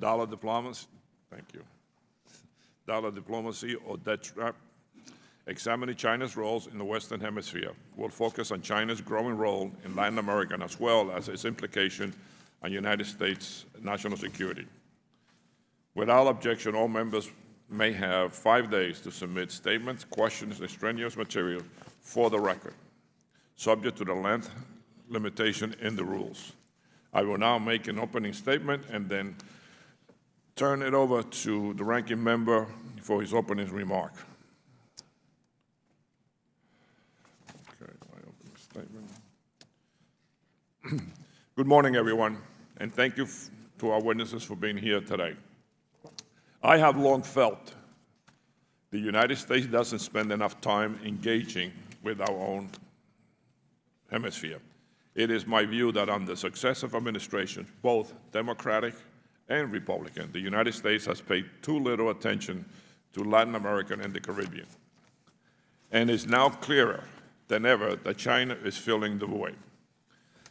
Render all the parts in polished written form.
dollar diplomacy, thank you, dollar diplomacy or debt trap, examining China's roles in the Western Hemisphere. We'll focus on China's growing role in Latin America as well as its implication on United States national security. Without objection, all members may have 5 days to submit statements, questions, and extraneous material for the record, subject to the length limitation in the rules. I will now make an opening statement and then turn it over to the ranking member for his opening remark. Okay, my opening statement. Good morning, everyone, and thank you to our witnesses for being here today. I have long felt the United States doesn't spend enough time engaging with our own hemisphere. It is my view that under successive administrations, both Democratic and Republican, the United States has paid too little attention to Latin America and the Caribbean. And it's now clearer than ever that China is filling the void.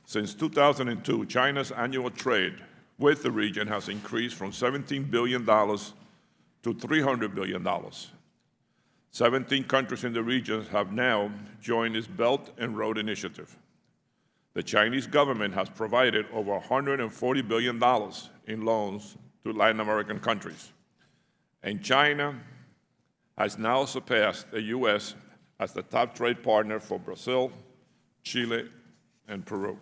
Since 2002, China's annual trade with the region has increased from $17 billion to $300 billion. 17 countries in the region have now joined this Belt and Road Initiative. The Chinese government has provided over $140 billion in loans to Latin American countries. And China has now surpassed the U.S. as the top trade partner for Brazil, Chile, and Peru.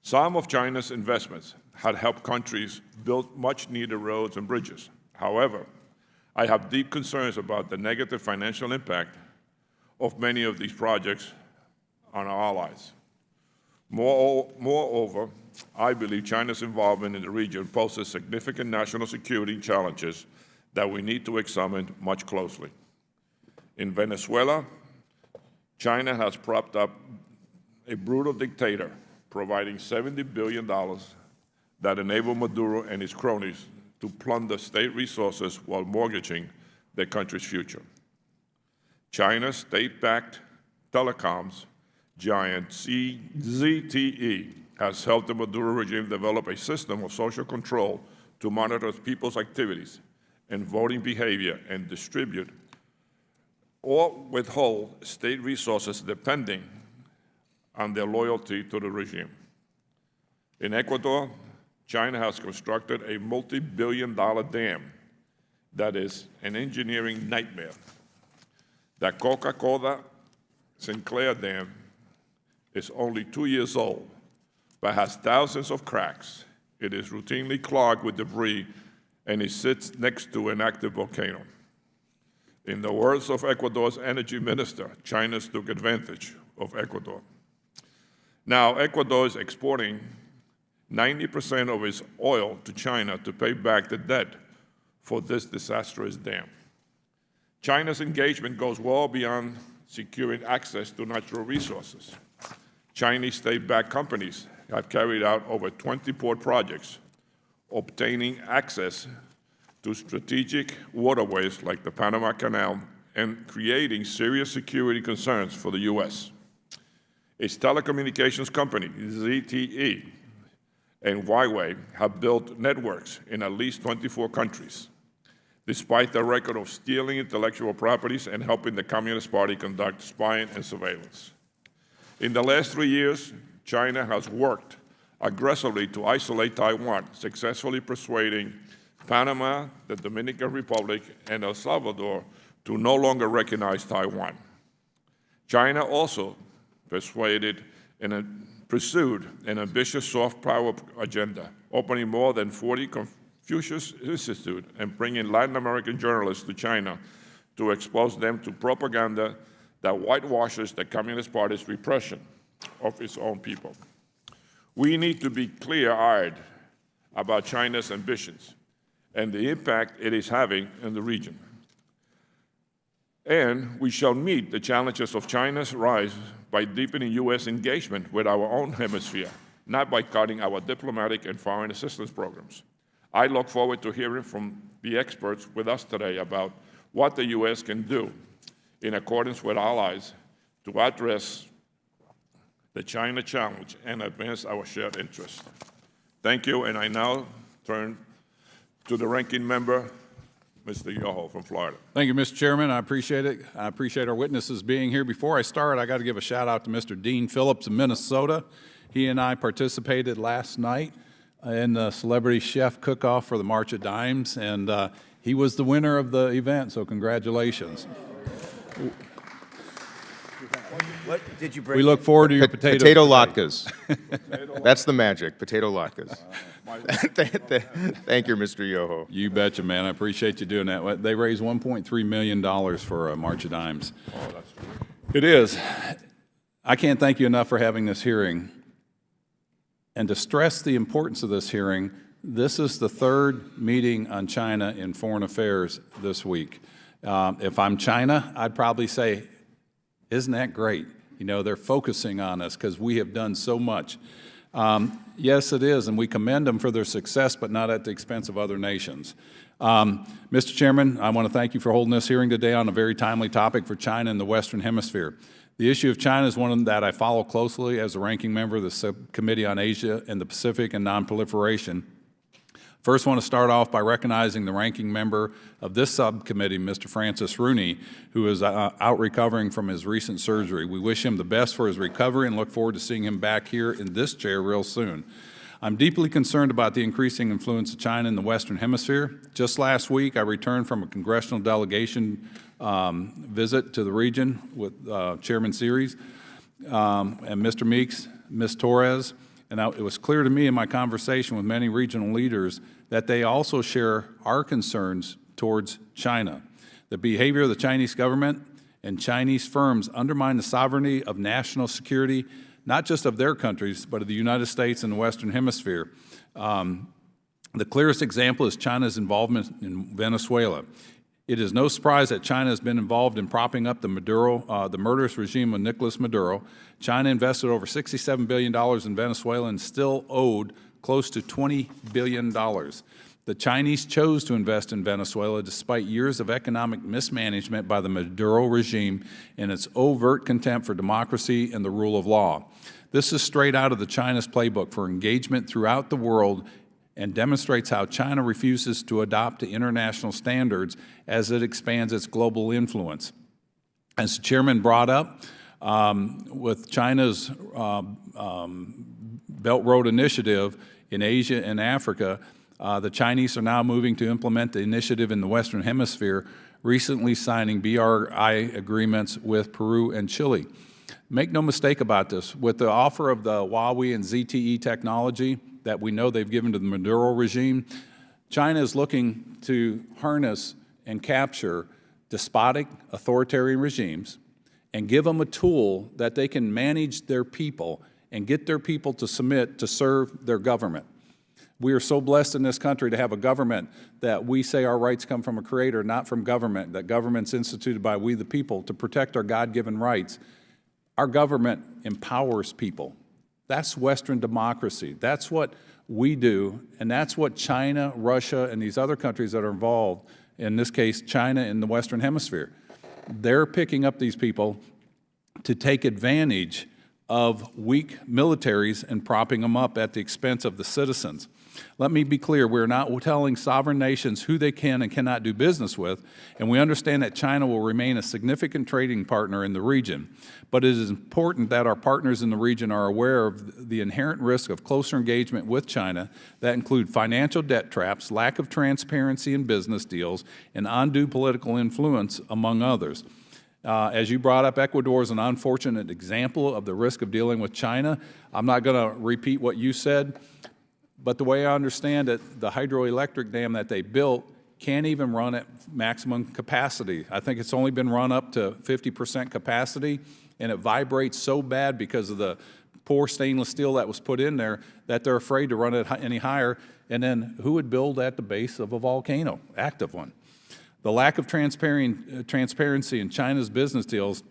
Some of China's investments had helped countries build much-needed roads and bridges. However, I have deep concerns about the negative financial impact of many of these projects on our allies. Moreover, I believe China's involvement in the region poses significant national security challenges that we need to examine much closely. In Venezuela, China has propped up a brutal dictator, providing $70 billion that enable Maduro and his cronies to plunder state resources while mortgaging their country's future. China's state-backed telecoms giant ZTE has helped the Maduro regime develop a system of social control to monitor people's activities and voting behavior and distribute or withhold state resources depending on their loyalty to the regime. In Ecuador, China has constructed a multi-billion-dollar dam that is an engineering nightmare. The Coca-Cola Sinclair Dam is only 2 years old, but has thousands of cracks. It is routinely clogged with debris, and it sits next to an active volcano. In the words of Ecuador's energy minister, China took advantage of Ecuador. Now, Ecuador is exporting 90% of its oil to China to pay back the debt for this disastrous dam. China's engagement goes well beyond securing access to natural resources. Chinese state-backed companies have carried out over 20 port projects, obtaining access to strategic waterways like the Panama Canal and creating serious security concerns for the U.S. Its telecommunications company, ZTE, and Huawei have built networks in at least 24 countries, despite their record of stealing intellectual properties and helping the Communist Party conduct spying and surveillance. In the last 3 years, China has worked aggressively to isolate Taiwan, successfully persuading Panama, the Dominican Republic, and El Salvador to no longer recognize Taiwan. China also pursued an ambitious soft power agenda, opening more than 40 Confucius Institutes and bringing Latin American journalists to China to expose them to propaganda that whitewashes the Communist Party's repression of its own people. We need to be clear-eyed about China's ambitions and the impact it is having in the region. And we shall meet the challenges of China's rise by deepening U.S. engagement with our own hemisphere, not by cutting our diplomatic and foreign assistance programs. I look forward to hearing from the experts with us today about what the U.S. can do in accordance with allies to address the China challenge and advance our shared interests. Thank you, and I now turn To the ranking member, Mr. Yoho from Florida. Thank you, Mr. Chairman. I appreciate it. I appreciate our witnesses being here. Before I start, I got to give a shout out to Mr. Dean Phillips of Minnesota. He and I participated last night in the Celebrity Chef Cook-Off for the March of Dimes, and he was the winner of the event, so congratulations. What did you bring? We look forward to your potato latkes. That's the magic, potato latkes. Thank you, Mr. Yoho. You betcha, man. I appreciate you doing that. They raised $1.3 million for a March of Dimes. Oh, that's true. It is. I can't thank you enough for having this hearing. And to stress the importance of this hearing, this is the third meeting on China in foreign affairs this week. If I'm China, I'd probably say, isn't that great? You know, they're focusing on us because we have done so much. Yes, it is, and we commend them for their success, but not at the expense of other nations. Mr. Chairman, I want to thank you for holding this hearing today on a very timely topic for China and the Western Hemisphere. The issue of China is one that I follow closely as a ranking member of the Subcommittee on Asia and the Pacific and Nonproliferation. First, I want to start off by recognizing the ranking member of this subcommittee, Mr. Francis Rooney, who is out recovering from his recent surgery. We wish him the best for his recovery and look forward to seeing him back here in this chair real soon. I'm deeply concerned about the increasing influence of China in the Western Hemisphere. Just last week, I returned from a congressional delegation visit to the region with Chairman Series and Mr. Meeks, Ms. Torres, and it was clear to me in my conversation with many regional leaders that they also share our concerns towards China. The behavior of the Chinese government and Chinese firms undermine the sovereignty of national security, not just of their countries, but of the United States and the Western Hemisphere. The clearest example is China's involvement in Venezuela. It is no surprise that China has been involved in propping up the murderous regime of Nicolas Maduro. China invested over $67 billion in Venezuela and still owed close to $20 billion. The Chinese chose to invest in Venezuela despite years of economic mismanagement by the Maduro regime and its overt contempt for democracy and the rule of law. This is straight out of the China's playbook for engagement throughout the world and demonstrates how China refuses to adopt to international standards as it expands its global influence. As the Chairman brought up, with China's Belt Road Initiative in Asia and Africa, the Chinese are now moving to implement the initiative in the Western Hemisphere, recently signing BRI agreements with Peru and Chile. Make no mistake about this, with the offer of the Huawei and ZTE technology that we know they've given to the Maduro regime, China is looking to harness and capture despotic, authoritarian regimes and give them a tool that they can manage their people and get their people to submit to serve their government. We are so blessed in this country to have a government that we say our rights come from a creator, not from government, that government's instituted by we the people to protect our God-given rights. Our government empowers people. That's Western democracy. That's what we do, and that's what China, Russia, and these other countries that are involved, in this case, China in the Western Hemisphere. They're picking up these people to take advantage of weak militaries and propping them up at the expense of the citizens. Let me be clear, we're not telling sovereign nations who they can and cannot do business with, and we understand that China will remain a significant trading partner in the region. But it is important that our partners in the region are aware of the inherent risk of closer engagement with China that include financial debt traps, lack of transparency in business deals, and undue political influence, among others. As you brought up, Ecuador is an unfortunate example of the risk of dealing with China. I'm not going to repeat what you said, but the way I understand it, the hydroelectric dam that they built can't even run at maximum capacity. I think it's only been run up to 50% capacity, and it vibrates so bad because of the poor stainless steel that was put in there that they're afraid to run it any higher. And then who would build at the base of a volcano, active one? The lack of transparency in China's business deals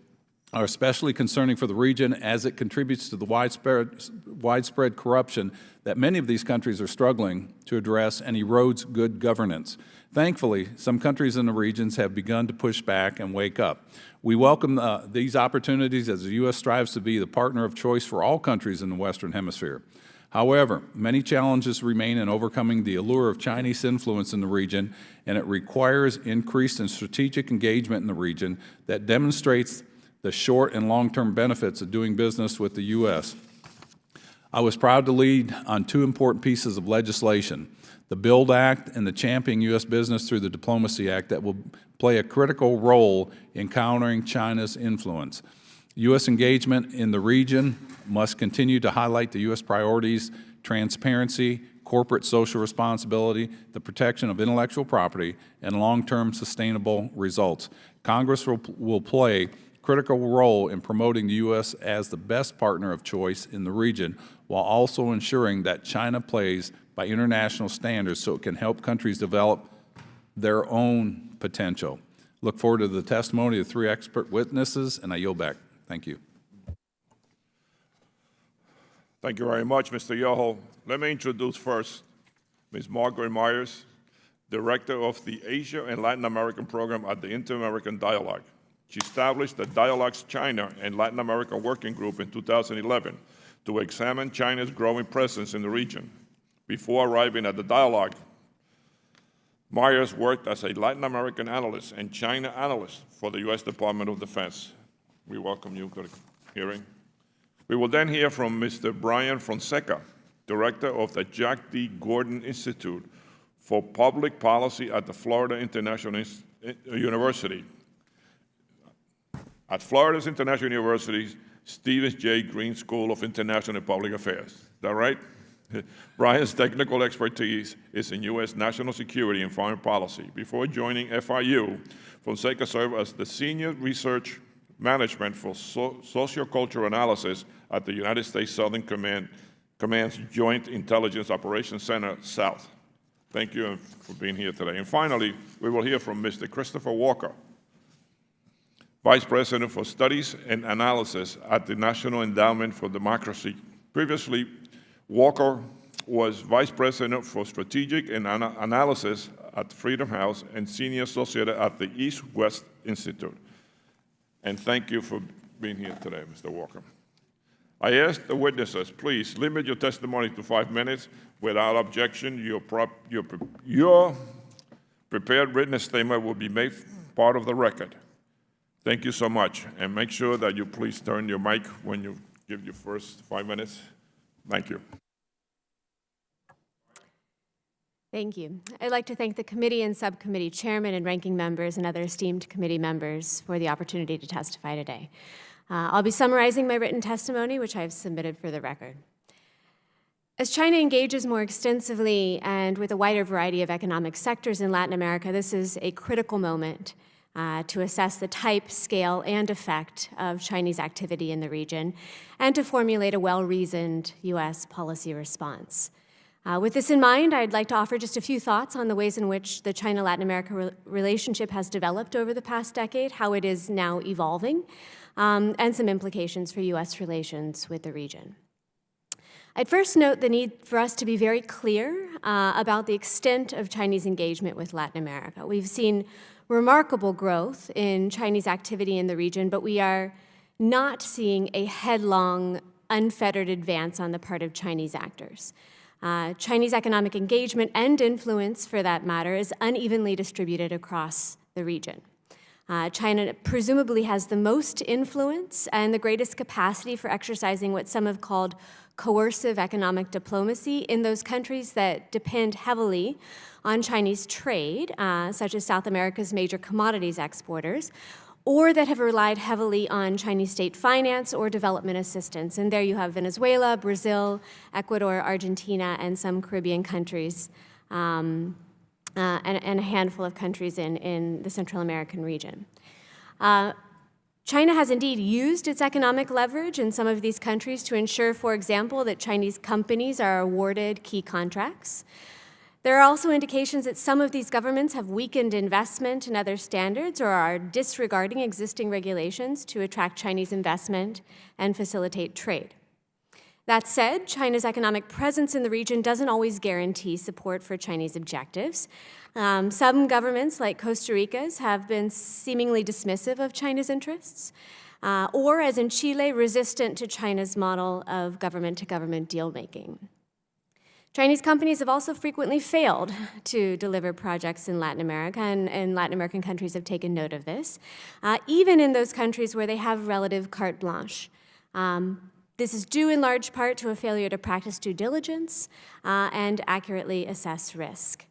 are especially concerning for the region as it contributes to the widespread corruption that many of these countries are struggling to address and erodes good governance. Thankfully, some countries in the regions have begun to push back and wake up. We welcome these opportunities as the U.S. strives to be the partner of choice for all countries in the Western Hemisphere. However, many challenges remain in overcoming the allure of Chinese influence in the region, and it requires increased and strategic engagement in the region that demonstrates the short and long-term benefits of doing business with the U.S. I was proud to lead on two important pieces of legislation, the BUILD Act and the Championing U.S. Business Through the Diplomacy Act, that will play a critical role in countering China's influence. U.S. engagement in the region must continue to highlight the U.S. priorities, transparency, corporate social responsibility, the protection of intellectual property, and long-term sustainable results. Congress will play a critical role in promoting the U.S. as the best partner of choice in the region, while also ensuring that China plays by international standards so it can help countries develop their own potential. Look forward to the testimony of three expert witnesses, and I yield back. Thank you. Thank you very much, Mr. Yoho. Let me introduce first Ms. Margaret Myers, Director of the Asia and Latin American Program at the Inter-American Dialogue. She established the Dialogues China and Latin America Working Group in 2011 to examine China's growing presence in the region. Before arriving at the Dialogue, Myers worked as a Latin American analyst and China analyst for the U.S. Department of Defense. We welcome you to the hearing. We will then hear from Mr. Brian Fonseca, Director of the Jack D. Gordon Institute for Public Policy at the Florida International University. At Florida's International University, Stevens J. Green School of International and Public Affairs. Is that right? Brian's technical expertise is in U.S. national security and foreign policy. Before joining FIU, Fonseca served as the Senior Research Management for Sociocultural Analysis at the United States Southern Command's Joint Intelligence Operations Center, South. Thank you for being here today. And finally, we will hear from Mr. Christopher Walker, Vice President for Studies and Analysis at the National Endowment for Democracy. Previously, Walker was Vice President for Strategic and Analysis at Freedom House and Senior Associate at the East-West Institute. And thank you for being here today, Mr. Walker. I ask the witnesses, please limit your testimony to 5 minutes. Without objection, your prepared written statement will be made part of the record. Thank you so much. And make sure that you please turn your mic when you give your first 5 minutes. Thank you. Thank you. I'd like to thank the committee and subcommittee chairman and ranking members and other esteemed committee members for the opportunity to testify today. I'll be summarizing my written testimony, which I've submitted for the record. As China engages more extensively and with a wider variety of economic sectors in Latin America, this is a critical moment to assess the type, scale, and effect of Chinese activity in the region, and to formulate a well-reasoned U.S. policy response. With this in mind, I'd like to offer just a few thoughts on the ways in which the China-Latin America relationship has developed over the past decade, how it is now evolving, and some implications for U.S. relations with the region. I'd first note the need for us to be very clear about the extent of Chinese engagement with Latin America. We've seen remarkable growth in Chinese activity in the region, but we are not seeing a headlong, unfettered advance on the part of Chinese actors. Chinese economic engagement and influence, for that matter, is unevenly distributed across the region. China presumably has the most influence and the greatest capacity for exercising what some have called coercive economic diplomacy in those countries that depend heavily on Chinese trade, such as South America's major commodities exporters, or that have relied heavily on Chinese state finance or development assistance. And there you have Venezuela, Brazil, Ecuador, Argentina, and some Caribbean countries, and a handful of countries in the Central American region. China has indeed used its economic leverage in some of these countries to ensure, for example, that Chinese companies are awarded key contracts. There are also indications that some of these governments have weakened investment and other standards or are disregarding existing regulations to attract Chinese investment and facilitate trade. That said, China's economic presence in the region doesn't always guarantee support for Chinese objectives. Some governments, like Costa Rica's, have been seemingly dismissive of China's interests, or, as in Chile, resistant to China's model of government-to-government deal-making. Chinese companies have also frequently failed to deliver projects in Latin America, and Latin American countries have taken note of this, even in those countries where they have relative carte blanche. This is due in large part to a failure to practice due diligence and accurately assess risk.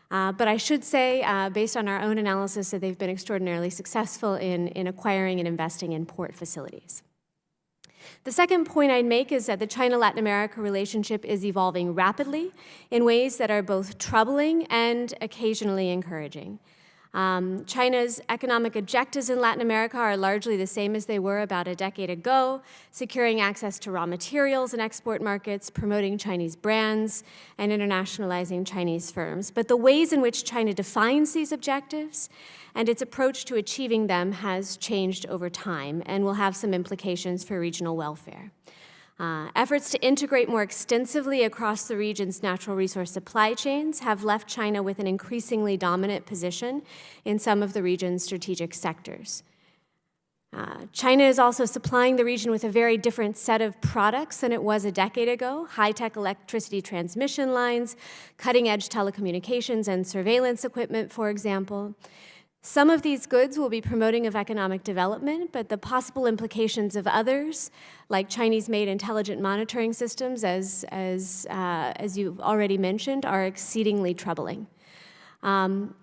But I should say, based on our own analysis, that they've been extraordinarily successful in acquiring and investing in port facilities. The second point I'd make is that the China-Latin America relationship is evolving rapidly in ways that are both troubling and occasionally encouraging. China's economic objectives in Latin America are largely the same as they were about a decade ago: securing access to raw materials and export markets, promoting Chinese brands, and internationalizing Chinese firms. But the ways in which China defines these objectives and its approach to achieving them has changed over time and will have some implications for regional welfare. Efforts to integrate more extensively across the region's natural resource supply chains have left China with an increasingly dominant position in some of the region's strategic sectors. China is also supplying the region with a very different set of products than it was a decade ago: high-tech electricity transmission lines, cutting-edge telecommunications and surveillance equipment, for example. Some of these goods will be promoting of economic development, but the possible implications of others, like Chinese-made intelligent monitoring systems, as you've already mentioned, are exceedingly troubling. On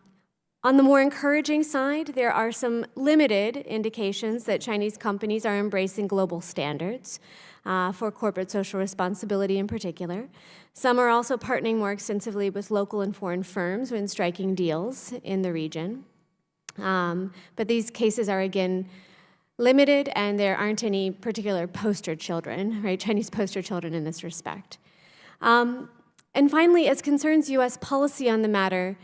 the more encouraging side, there are some limited indications that Chinese companies are embracing global standards for corporate social responsibility in particular. Some are also partnering more extensively with local and foreign firms when striking deals in the region. But these cases are, again, limited, and there aren't any particular poster children, right, Chinese poster children in this respect. And finally, as concerns U.S. policy on the matter,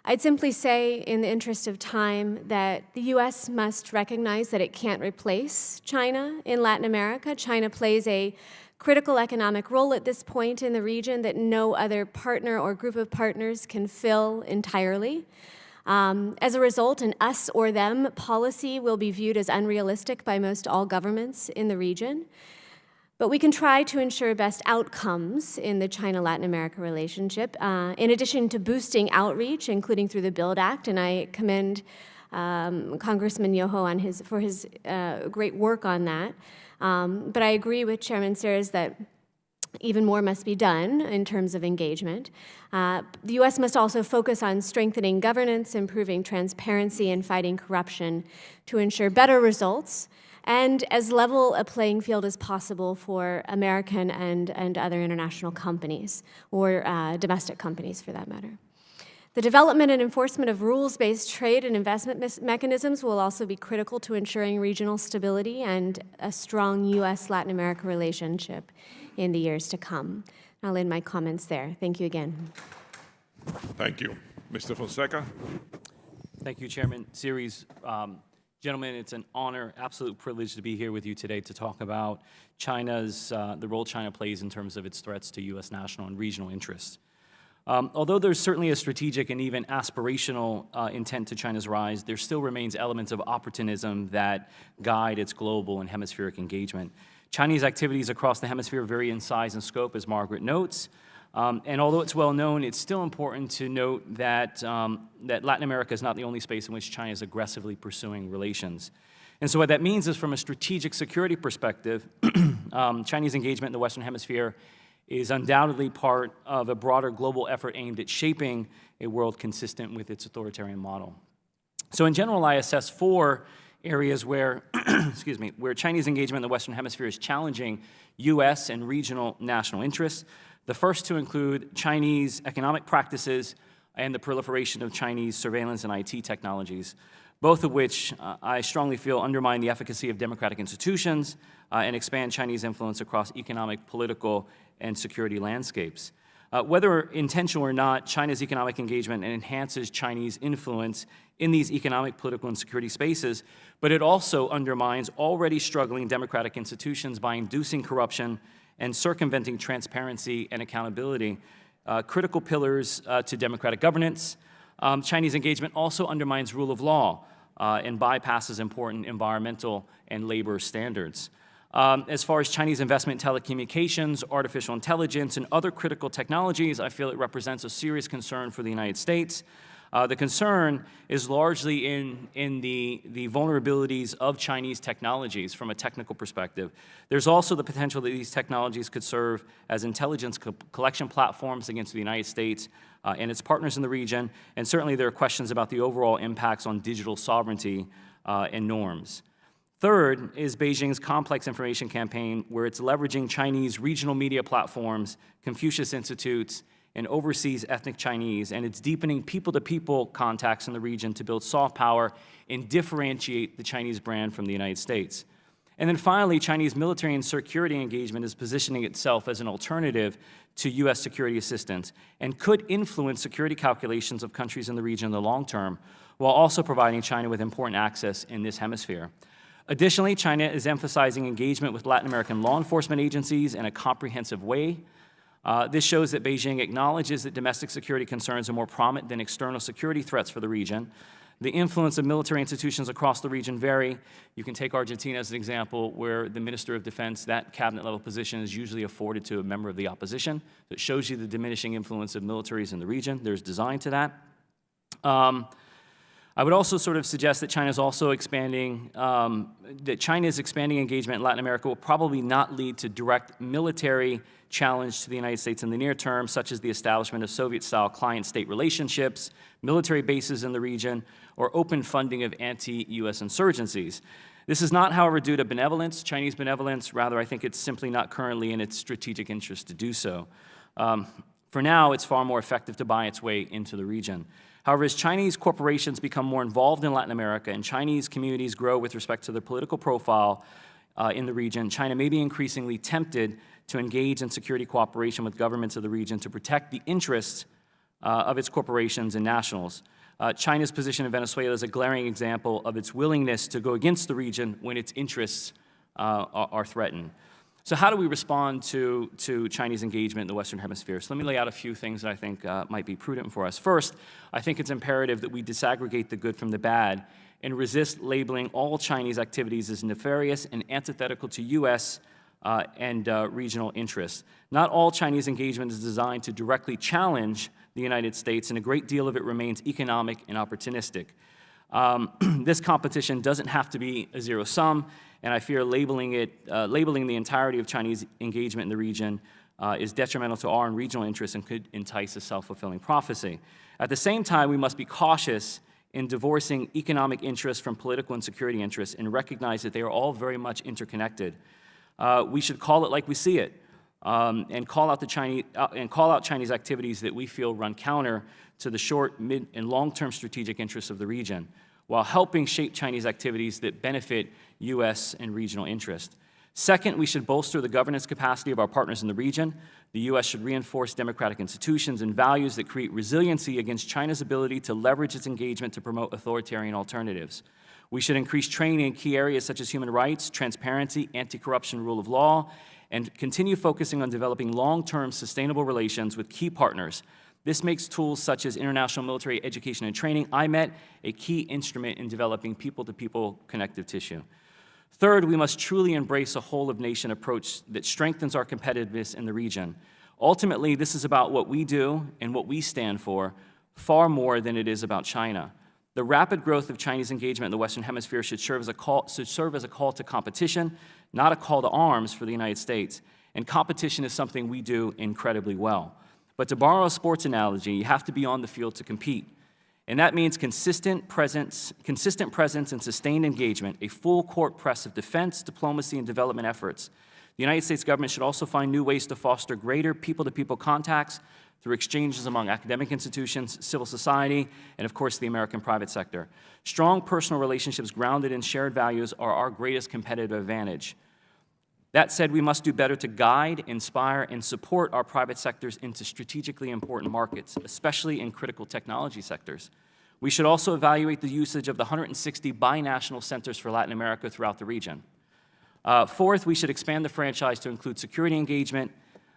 I'd simply say, in the interest of time, that the U.S. must recognize that it can't replace China in Latin America. China plays a critical economic role at this point in the region that no other partner or group of partners can fill entirely. As a result, an us or them policy will be viewed as unrealistic by most all governments in the region. But we can try to ensure best outcomes in the China-Latin America relationship, in addition to boosting outreach, including through the BUILD Act, and I commend Congressman Yoho for his great work on that. But I agree with Chairman Sears that even more must be done in terms of engagement. The U.S. must also focus on strengthening governance, improving transparency, and fighting corruption to ensure better results and as level a playing field as possible for American and other international companies, or domestic companies for that matter. The development and enforcement of rules-based trade and investment mechanisms will also be critical to ensuring regional stability and a strong U.S.-Latin America relationship in the years to come. I'll end my comments there. Thank you again. Thank you. Mr. Fonseca? Thank you, Chairman Series. Gentlemen, it's an honor, absolute privilege to be here with you today to talk about China's, the role China plays in terms of its threats to U.S. national and regional interests. Although there's certainly a strategic and even aspirational intent to China's rise, there still remains elements of opportunism that guide its global and hemispheric engagement. Chinese activities across the hemisphere vary in size and scope, as Margaret notes. And although it's well known, it's still important to note that, that Latin America is not the only space in which China is aggressively pursuing relations. And so what that means is, from a strategic security perspective, Chinese engagement in the Western Hemisphere is undoubtedly part of a broader global effort aimed at shaping a world consistent with its authoritarian model. So in general, I assess four areas where, excuse me, where Chinese engagement in the Western Hemisphere is challenging U.S. and regional national interests. The first to include Chinese economic practices and the proliferation of Chinese surveillance and IT technologies, both of which I strongly feel undermine the efficacy of democratic institutions and expand Chinese influence across economic, political, and security landscapes. Whether intentional or not, China's economic engagement enhances Chinese influence in these economic, political, and security spaces, but it also undermines already struggling democratic institutions by inducing corruption and circumventing transparency and accountability, critical pillars to democratic governance. Chinese engagement also undermines rule of law and bypasses important environmental and labor standards. As far as Chinese investment in telecommunications, artificial intelligence, and other critical technologies, I feel it represents a serious concern for the United States. The concern is largely in the vulnerabilities of Chinese technologies from a technical perspective. There's also the potential that these technologies could serve as intelligence collection platforms against the United States and its partners in the region, and certainly there are questions about the overall impacts on digital sovereignty and norms. Third is Beijing's complex information campaign, where it's leveraging Chinese regional media platforms, Confucius Institutes, and overseas ethnic Chinese, and it's deepening people-to-people contacts in the region to build soft power and differentiate the Chinese brand from the United States. And then finally, Chinese military and security engagement is positioning itself as an alternative to U.S. security assistance and could influence security calculations of countries in the region in the long term, while also providing China with important access in this hemisphere. Additionally, China is emphasizing engagement with Latin American law enforcement agencies in a comprehensive way. This shows that Beijing acknowledges that domestic security concerns are more prominent than external security threats for the region. The influence of military institutions across the region vary. You can take Argentina as an example, where the Minister of Defense, that cabinet-level position is usually afforded to a member of the opposition. So it shows you the diminishing influence of militaries in the region. There's design to that. I would also sort of suggest that China's also expanding, that China's expanding engagement in Latin America will probably not lead to direct military challenge to the United States in the near term, such as the establishment of Soviet-style client-state relationships, military bases in the region, or open funding of anti-U.S. insurgencies. This is not, however, due to benevolence, Chinese benevolence. Rather, I think it's simply not currently in its strategic interest to do so. For now, it's far more effective to buy its way into the region. However, as Chinese corporations become more involved in Latin America and Chinese communities grow with respect to their political profile in the region, China may be increasingly tempted to engage in security cooperation with governments of the region to protect the interests of its corporations and nationals. China's position in Venezuela is a glaring example of its willingness to go against the region when its interests are threatened. So how do we respond to Chinese engagement in the Western Hemisphere? So let me lay out a few things that I think might be prudent for us. First, I think it's imperative that we disaggregate the good from the bad and resist labeling all Chinese activities as nefarious and antithetical to U.S. and regional interests. Not all Chinese engagement is designed to directly challenge the United States, and a great deal of it remains economic and opportunistic. This competition doesn't have to be a zero-sum, and I fear labeling the entirety of Chinese engagement in the region is detrimental to our own regional interests and could entice a self-fulfilling prophecy. At the same time, we must be cautious in divorcing economic interests from political and security interests and recognize that they are all very much interconnected. We should call it like we see it, and call out Chinese activities that we feel run counter to the short, mid, and long-term strategic interests of the region, while helping shape Chinese activities that benefit U.S. and regional interests. Second, we should bolster the governance capacity of our partners in the region. The U.S. should reinforce democratic institutions and values that create resiliency against China's ability to leverage its engagement to promote authoritarian alternatives. We should increase training in key areas such as human rights, transparency, anti-corruption, rule of law, and continue focusing on developing long-term sustainable relations with key partners. This makes tools such as international military education and training, IMET, a key instrument in developing people-to-people connective tissue. Third, we must truly embrace a whole-of-nation approach that strengthens our competitiveness in the region. Ultimately, this is about what we do and what we stand for, far more than it is about China. The rapid growth of Chinese engagement in the Western Hemisphere should serve as a call to competition, not a call to arms for the United States. And competition is something we do incredibly well. But to borrow a sports analogy, you have to be on the field to compete. And that means consistent presence and sustained engagement, a full court press of defense, diplomacy, and development efforts. The United States government should also find new ways to foster greater people-to-people contacts through exchanges among academic institutions, civil society, and of course the American private sector. Strong personal relationships grounded in shared values are our greatest competitive advantage. That said, we must do better to guide, inspire, and support our private sectors into strategically important markets, especially in critical technology sectors. We should also evaluate the usage of the 160 binational centers for Latin America throughout the region. Fourth, we should expand the franchise to include security engagement.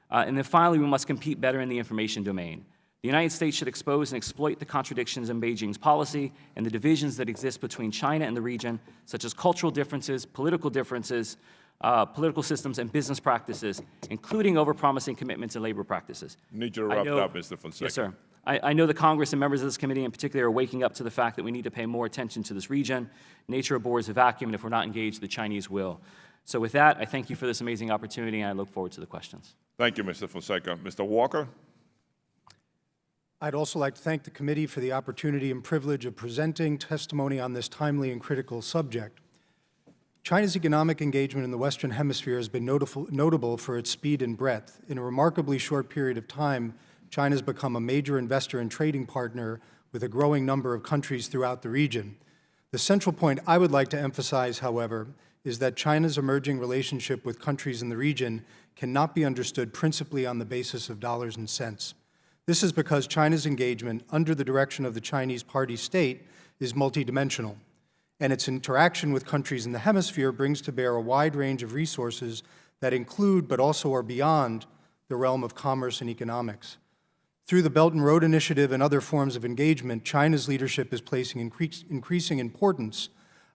And then finally, we must compete better in the information domain. The United States should expose and exploit the contradictions in Beijing's policy and the divisions that exist between China and the region, such as cultural differences, political differences, political systems, and business practices, including overpromising commitments and labor practices. Need you to I wrap know- up, Mr. Fonseca. Yes, sir. I know the Congress and members of this committee in particular are waking up to the fact that we need to pay more attention to this region. Nature abhors a vacuum, and if we're not engaged, the Chinese will. So with that, I thank you for this amazing opportunity, and I look forward to the questions. Thank you, Mr. Fonseca. Mr. Walker? I'd also like to thank the committee for the opportunity and privilege of presenting testimony on this timely and critical subject. China's economic engagement in the Western Hemisphere has been notable for its speed and breadth. In a remarkably short period of time, China has become a major investor and trading partner with a growing number of countries throughout the region. The central point I would like to emphasize, however, is that China's emerging relationship with countries in the region cannot be understood principally on the basis of dollars and cents. This is because China's engagement under the direction of the Chinese Party state is multidimensional, and its interaction with countries in the hemisphere brings to bear a wide range of resources that include but also are beyond the realm of commerce and economics. Through the Belt and Road Initiative and other forms of engagement, China's leadership is placing increasing importance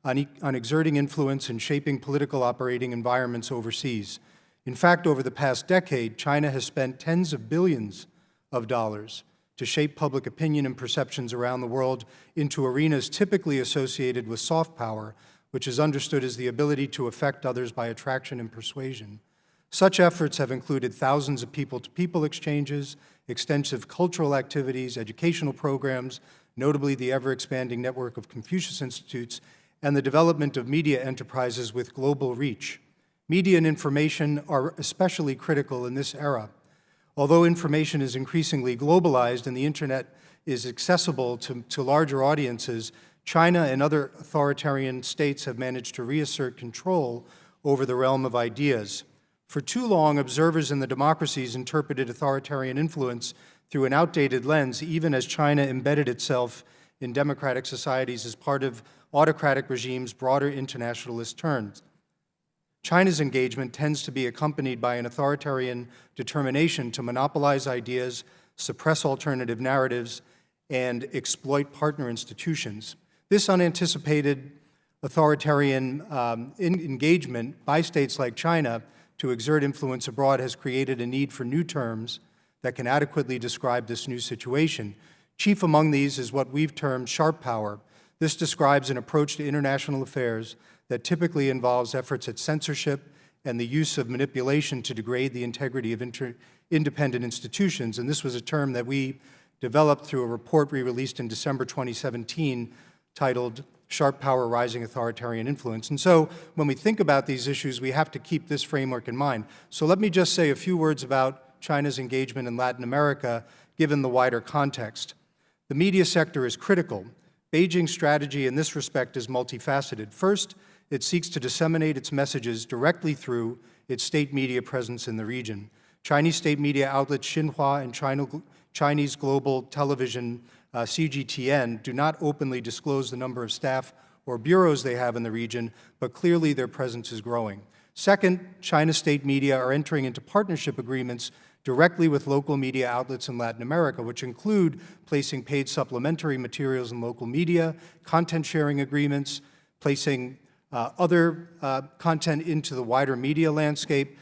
on exerting influence and shaping political operating environments overseas. In fact, over the past decade, China has spent tens of billions of dollars to shape public opinion and perceptions around the world into arenas typically associated with soft power, which is understood as the ability to affect others by attraction and persuasion. Such efforts have included thousands of people-to-people exchanges, extensive cultural activities, educational programs, notably the ever-expanding network of Confucius Institutes, and the development of media enterprises with global reach. Media and information are especially critical in this era. Although information is increasingly globalized and the Internet is accessible to larger audiences, China and other authoritarian states have managed to reassert control over the realm of ideas. For too long, observers in the democracies interpreted authoritarian influence through an outdated lens, even as China embedded itself in democratic societies as part of autocratic regimes' broader internationalist turns. China's engagement tends to be accompanied by an authoritarian determination to monopolize ideas, suppress alternative narratives, and exploit partner institutions. This unanticipated authoritarian engagement by states like China to exert influence abroad has created a need for new terms that can adequately describe this new situation. Chief among these is what we've termed sharp power. This describes an approach to international affairs that typically involves efforts at censorship and the use of manipulation to degrade the integrity of independent institutions. And this was a term that we developed through a report we released in December 2017 titled Sharp Power, Rising Authoritarian Influence. And so when we think about these issues, we have to keep this framework in mind. So let me just say a few words about China's engagement in Latin America, given the wider context. The media sector is critical. Beijing's strategy in this respect is multifaceted. First, it seeks to disseminate its messages directly through its state media presence in the region. Chinese state media outlets Xinhua and Chinese Global Television, CGTN, do not openly disclose the number of staff or bureaus they have in the region, but clearly their presence is growing. Second, China's state media are entering into partnership agreements directly with local media outlets in Latin America, which include placing paid supplementary materials in local media, content sharing agreements, placing other content into the wider media landscape,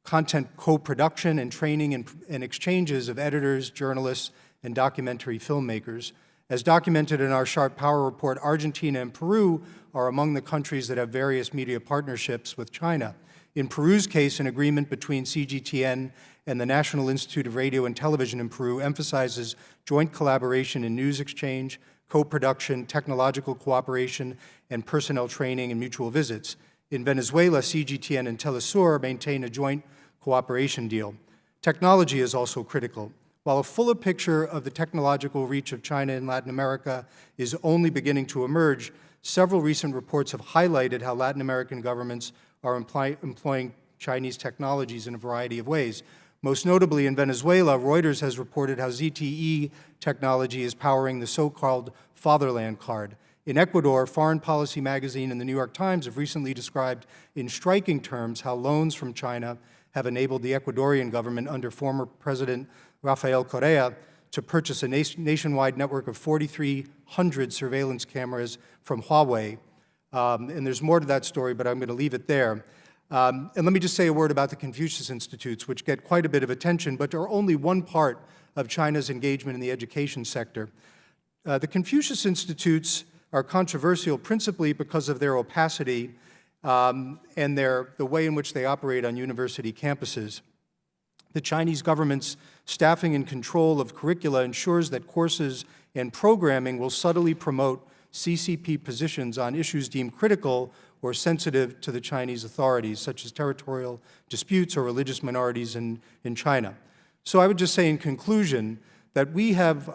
content co-production and training and exchanges of editors, journalists, and documentary filmmakers. As documented in our Sharp Power report, Argentina and Peru are among the countries that have various media partnerships with China. In Peru's case, an agreement between CGTN and the National Institute of Radio and Television in Peru emphasizes joint collaboration in news exchange, co-production, technological cooperation, and personnel training and mutual visits. In Venezuela, CGTN and Telesur maintain a joint cooperation deal. Technology is also critical. While a fuller picture of the technological reach of China in Latin America is only beginning to emerge, several recent reports have highlighted how Latin American governments are employing Chinese technologies in a variety of ways. Most notably in Venezuela, Reuters has reported how ZTE technology is powering the so-called Fatherland Card. In Ecuador, Foreign Policy Magazine and the New York Times have recently described in striking terms how loans from China have enabled the Ecuadorian government under former President Rafael Correa to purchase a nationwide network of 4,300 surveillance cameras from Huawei. And there's more to that story, but I'm going to leave it there. And let me just say a word about the Confucius Institutes, which get quite a bit of attention, but are only one part of China's engagement in the education sector. The Confucius Institutes are controversial principally because of their opacity and the way in which they operate on university campuses. The Chinese government's staffing and control of curricula ensures that courses and programming will subtly promote CCP positions on issues deemed critical or sensitive to the Chinese authorities, such as territorial disputes or religious minorities in China. So I would just say in conclusion that we have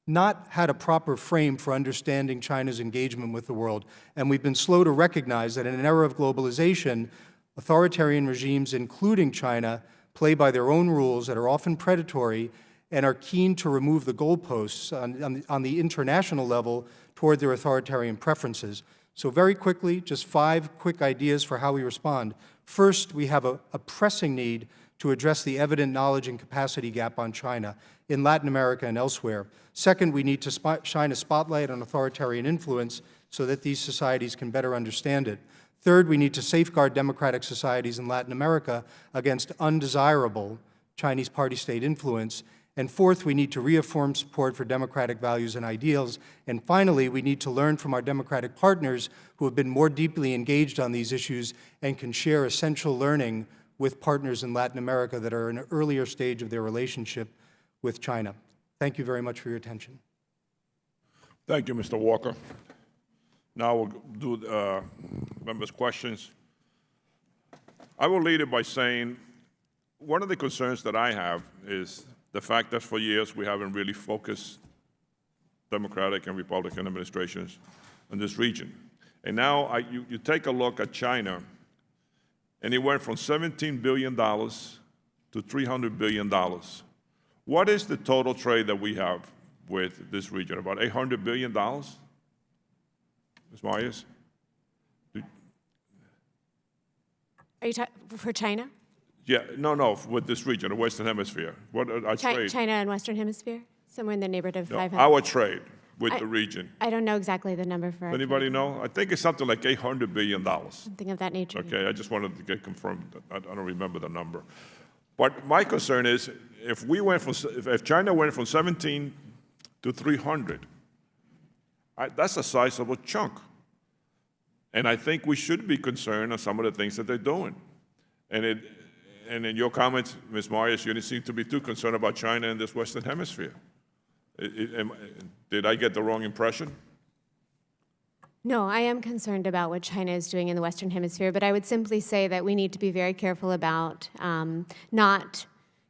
not had a proper frame for understanding China's engagement with the world, and we've been slow to recognize that in an era of globalization, authoritarian regimes, including China, play by their own rules that are often predatory and are keen to remove the goalposts on the international level toward their authoritarian preferences. So very quickly, just 5 quick ideas for how we respond. First, we have a pressing need to address the evident knowledge and capacity gap on China in Latin America and elsewhere. Second, we need to shine a spotlight on authoritarian influence so that these societies can better understand it. Third, we need to safeguard democratic societies in Latin America against undesirable Chinese party-state influence. And fourth, we need to reaffirm support for democratic values and ideals. And finally, we need to learn from our democratic partners who have been more deeply engaged on these issues and can share essential learning with partners in Latin America that are in an earlier stage of their relationship with China. Thank you very much for your attention. Thank you, Mr. Walker. Now we'll do members' questions. I will lead it by saying one of the concerns that I have is the fact that for years we haven't really focused Democratic and Republican administrations in this region. And now you take a look at China, and it went from $17 billion to $300 billion. What is the total trade that we have with this region? About $800 billion? Ms. Myers? Are you talking for China? Yeah, no, with this region, the Western Hemisphere. What our trade? China and Western Hemisphere? Somewhere in the neighborhood of No, 500. our trade with the region. I don't know exactly the number for. Anybody know? I think it's something like $800 billion. Something of that nature. Okay, I just wanted to get confirmed. I don't remember the number. But my concern is if China went from 17 to 300, that's a sizable chunk. And I think we should be concerned on some of the things that they're doing. And in your comments, Ms. Myers, you didn't seem to be too concerned about China in this Western Hemisphere. Did I get the wrong impression? No, I am concerned about what China is doing in the Western Hemisphere, but I would simply say that we need to be very careful about not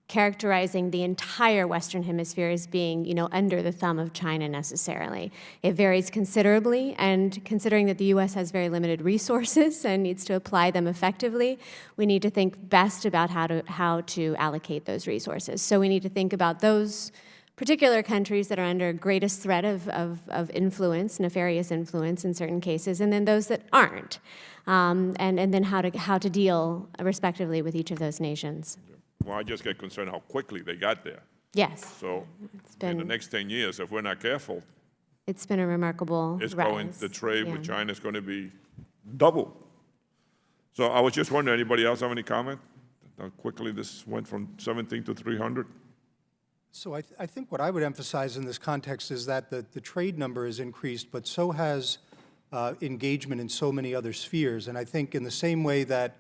characterizing the entire Western Hemisphere as being, under the thumb of China necessarily. It varies considerably, and considering that the U.S. has very limited resources and needs to apply them effectively, we need to think best about how to allocate those resources. So we need to think about those particular countries that are under greatest threat of influence, nefarious influence in certain cases, and then those that aren't, and then how to deal respectively with each of those nations. Well, I just get concerned how quickly they got there. Yes. So in the next 10 years, if we're not careful, it's been a remarkable rise. The trade with China is going to be double. So I was just wondering, anybody else have any comment? How quickly this went from 17 to 300? So I think what I would emphasize in this context is that the trade number has increased, but so has engagement in so many other spheres. And I think in the same way that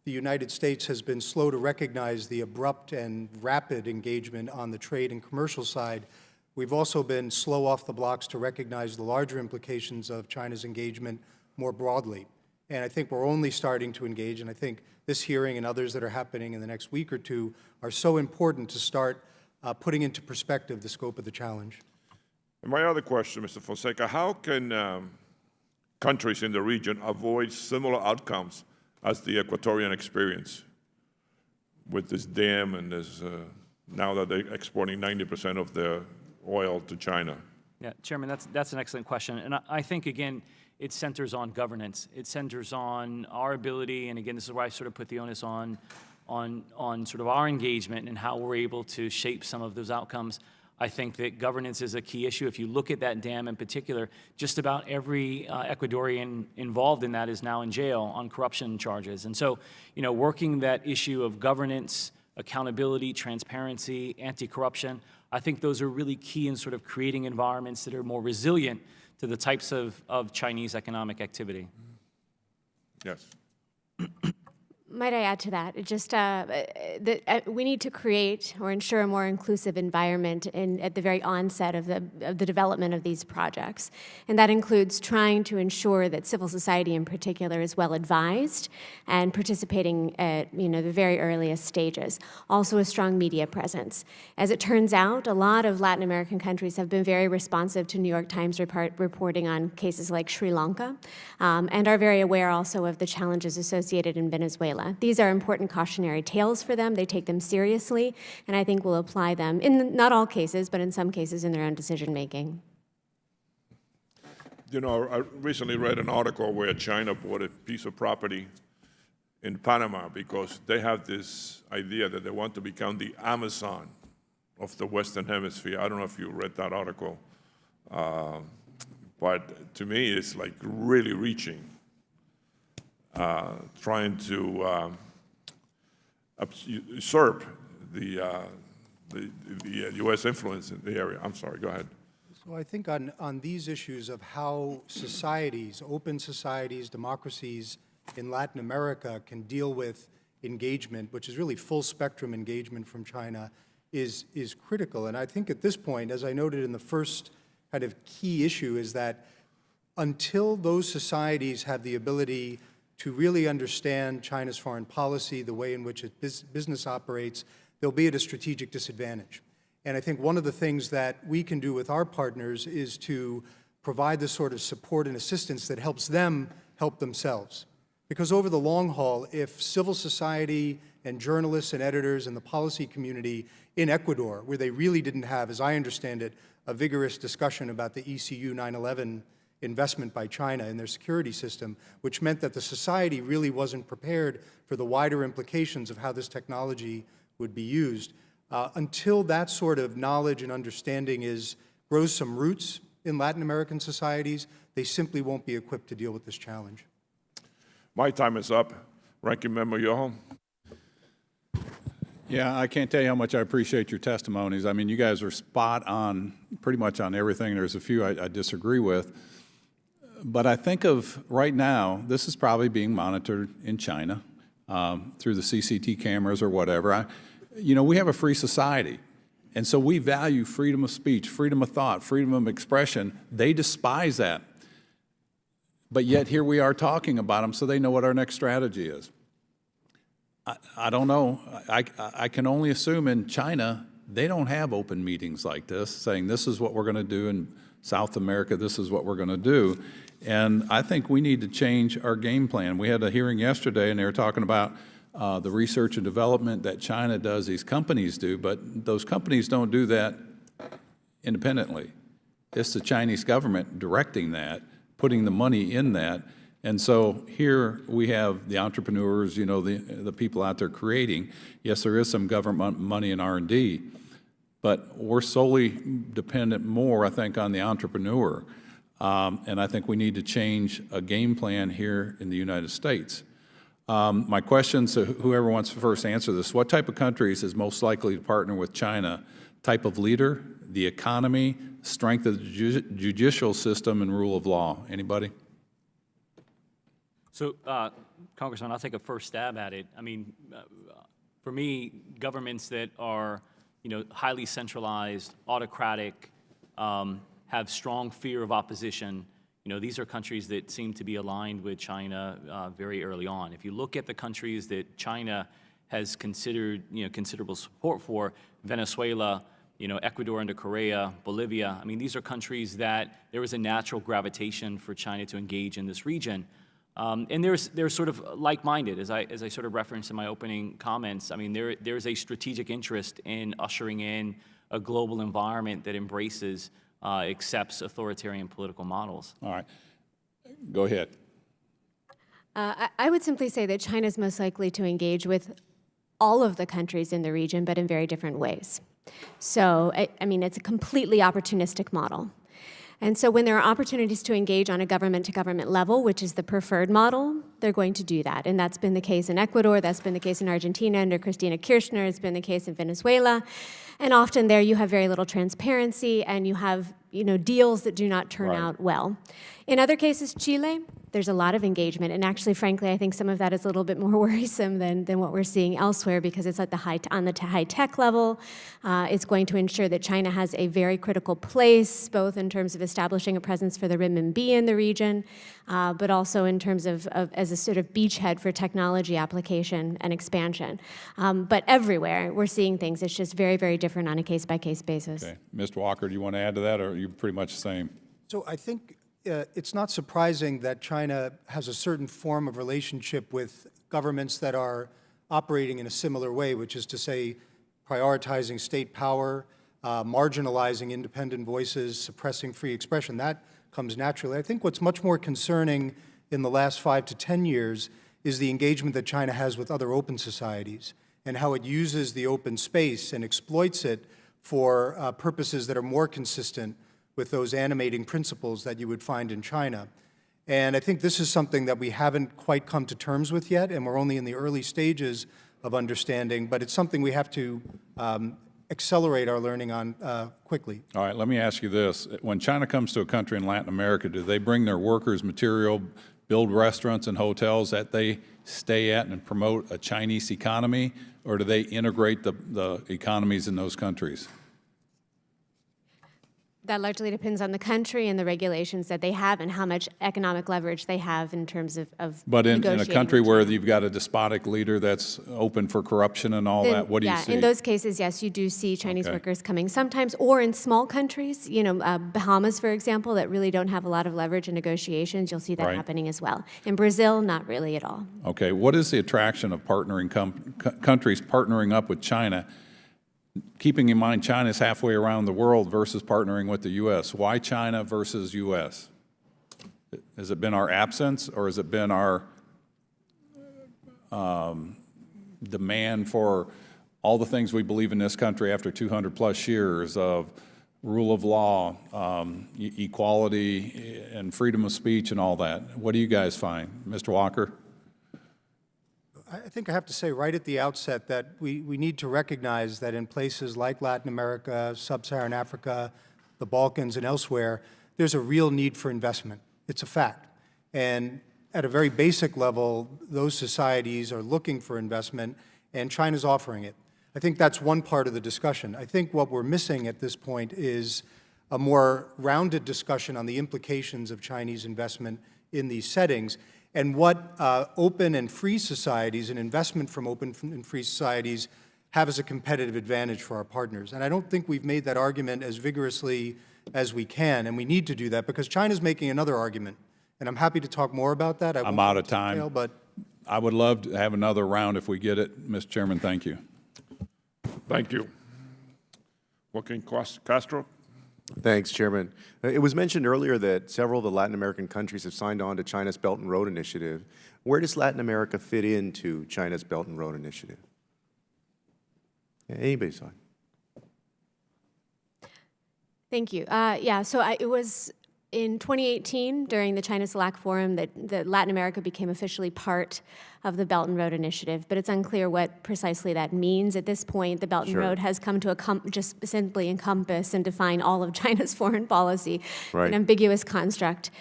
the United States has been slow to recognize the abrupt and rapid engagement on the trade and commercial side, we've also been slow off the blocks to recognize the larger implications of China's engagement more broadly. And I think we're only starting to engage, and I think this hearing and others that are happening in the next week or two are so important to start putting into perspective the scope of the challenge. And my other question, Mr. Fonseca, how can countries in the region avoid similar outcomes as the Ecuadorian experience with this dam and this, now that they're exporting 90% of their oil to China? Yeah, Chairman, that's an excellent question. And I think, again, it centers on governance. It centers on our ability, and again, this is where I sort of put the onus on sort of our engagement and how we're able to shape some of those outcomes. I think that governance is a key issue. If you look at that dam in particular, just about every Ecuadorian involved in that is now in jail on corruption charges. And so, working that issue of governance, accountability, transparency, anti-corruption, I think those are really key in sort of creating environments that are more resilient to the types of Chinese economic activity. Yes. Might I add to that? We need to create or ensure a more inclusive environment at the very onset of the development of these projects. And that includes trying to ensure that civil society in particular is well advised and participating at the very earliest stages. Also a strong media presence. As it turns out, a lot of Latin American countries have been very responsive to New York Times reporting on cases like Sri Lanka, and are very aware also of the challenges associated in Venezuela. These are important cautionary tales for them. They take them seriously, and I think will apply them in not all cases, but in some cases in their own decision-making. I recently read an article where China bought a piece of property in Panama because they have this idea that they want to become the Amazon of the Western Hemisphere. I don't know if you read that article, but to me, it's like really reaching. Trying to usurp the U.S. influence in the area. I'm sorry, go ahead. So I think on these issues of how societies, open societies, democracies in Latin America can deal with engagement, which is really full spectrum engagement from China, is critical. And I think at this point, as I noted in the first kind of key issue, is that until those societies have the ability to really understand China's foreign policy, the way in which its business operates, they'll be at a strategic disadvantage. And I think one of the things that we can do with our partners is to provide the sort of support and assistance that helps them help themselves. Because over the long haul, if civil society and journalists and editors and the policy community in Ecuador, where they really didn't have, as I understand it, a vigorous discussion about the ECU 9/11 investment by China in their security system, which meant that the society really wasn't prepared for the wider implications of how this technology would be used. Until that sort of knowledge and understanding grows some roots in Latin American societies, they simply won't be equipped to deal with this challenge. My time is up. Ranking Member Yoho. Yeah, I can't tell you how much I appreciate your testimonies. I mean, you guys are spot on pretty much on everything. There's a few I disagree with. But I think of right now, this is probably being monitored in China through the CCT cameras or whatever. We have a free society. And so we value freedom of speech, freedom of thought, freedom of expression. They despise that. But yet here we are talking about them so they know what our next strategy is. I don't know. I can only assume in China, they don't have open meetings like this saying this is what we're going to do in South America, this is what we're going to do. And I think we need to change our game plan. We had a hearing yesterday, and they were talking about the research and development that China does, these companies do, but those companies don't do that independently. It's the Chinese government directing that, putting the money in that. And so here we have the entrepreneurs, the people out there creating. Yes, there is some government money in R&D, but we're solely dependent more, I think, on the entrepreneur. And I think we need to change a game plan here in the United States. My question to whoever wants to first answer this, what type of countries is most likely to partner with China? Type of leader, the economy, strength of the judicial system, and rule of law? Anybody? So, Congressman, I'll take a first stab at it. I mean, for me, governments that are, highly centralized, autocratic, have strong fear of opposition, these are countries that seem to be aligned with China very early on. If you look at the countries that China has considered, considerable support for, Venezuela, Ecuador under Correa, Bolivia, I mean, these are countries that there is a natural gravitation for China to engage in this region. And they're sort of like-minded, as I sort of referenced in my opening comments. I mean, there's a strategic interest in ushering in a global environment that embraces, accepts authoritarian political models. All right. Go ahead. I would simply say that China is most likely to engage with all of the countries in the region, but in very different ways. So, I mean, it's a completely opportunistic model. And so when there are opportunities to engage on a government-to-government level, which is the preferred model, they're going to do that. And that's been the case in Ecuador, that's been the case in Argentina under Cristina Kirchner, it's been the case in Venezuela. And often there you have very little transparency and you have, deals that do not turn out well. In other cases, Chile, there's a lot of engagement. And actually, frankly, I think some of that is a little bit more worrisome than what we're seeing elsewhere because it's at the high-tech level. It's going to ensure that China has a very critical place, both in terms of establishing a presence for the renminbi in the region, but also in terms of as a sort of beachhead for technology application and expansion. But everywhere, we're seeing things. It's just very, very different on a case-by-case basis. Okay. Mr. Walker, do you want to add to that, or are you pretty much the same? So I think it's not surprising that China has a certain form of relationship with governments that are operating in a similar way, which is to say prioritizing state power, marginalizing independent voices, suppressing free expression. That comes naturally. I think what's much more concerning in the last 5 to 10 years is the engagement that China has with other open societies and how it uses the open space and exploits it for purposes that are more consistent with those animating principles that you would find in China. And I think this is something that we haven't quite come to terms with yet, and we're only in the early stages of understanding, but it's something we have to accelerate our learning on quickly. All right, let me ask you this. When China comes to a country in Latin America, do they bring their workers material, build restaurants and hotels that they stay at and promote a Chinese economy, or do they integrate the economies in those countries? That largely depends on the country and the regulations that they have and how much economic leverage they have in terms of But in a negotiating country with where China. you've got a despotic leader that's open for corruption and all that, what do you see? Yeah, in those cases, yes, you do see Chinese Okay. workers coming sometimes, or in small countries, Bahamas, for example, that really don't have a lot of leverage in negotiations, you'll see that Right. happening as well. In Brazil, not really at all. Okay, what is the attraction of partnering countries partnering up with China, keeping in mind China's halfway around the world versus partnering with the U.S.? Why China versus U.S.? Has it been our absence, or has it been our demand for all the things we believe in this country after 200-plus years of rule of law, equality, and freedom of speech and all that? What do you guys find? Mr. Walker? I think I have to say right at the outset that we need to recognize that in places like Latin America, Sub-Saharan Africa, the Balkans, and elsewhere, there's a real need for investment. It's a fact. And at a very basic level, those societies are looking for investment, and China's offering it. I think that's one part of the discussion. I think what we're missing at this point is a more rounded discussion on the implications of Chinese investment in these settings, and what open and free societies and investment from open and free societies have as a competitive advantage for our partners. And I don't think we've made that argument as vigorously as we can, and we need to do that because China's making another argument. And I'm happy to talk more about that. I'm out of time. But I would love to have another round if we get it. Mr. Chairman, thank you. Thank you. Joaquin Castro? Thanks, Chairman. It was mentioned earlier that several of the Latin American countries have signed on to China's Belt and Road Initiative. Where does Latin America fit into China's Belt and Road Initiative? Anybody's fine. Thank you. Yeah, so it was in 2018, during the China CELAC Forum, that Latin America became officially part of the Belt and Road Initiative, but it's unclear what precisely that means. At this point, the Belt and Road has come to just simply encompass and define all of China's foreign policy, an ambiguous construct.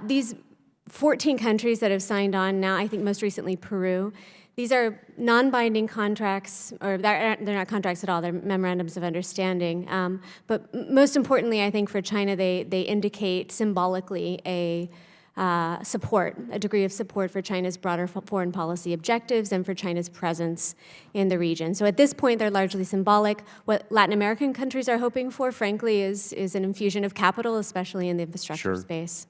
These 14 countries that have signed on now, I think most recently Peru, these are non-binding contracts, or they're not contracts at all, they're memorandums of understanding. But most importantly, I think for China, they indicate symbolically a degree of support for China's broader foreign policy objectives and for China's presence in the region. So at this point, they're largely symbolic. What Latin American countries are hoping for, frankly, is an infusion of capital, especially in the infrastructure space.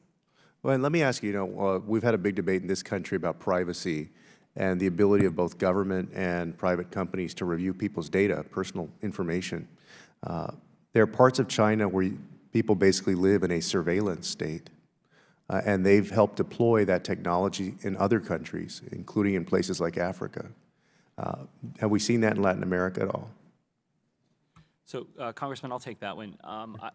Well, and let me ask you, we've had a big debate in this country about privacy and the ability of both government and private companies to review people's data, personal information. There are parts of China where people basically live in a surveillance state, and they've helped deploy that technology in other countries, including in places like Africa. Have we seen that in Latin America at all? So, Congressman, I'll take that one.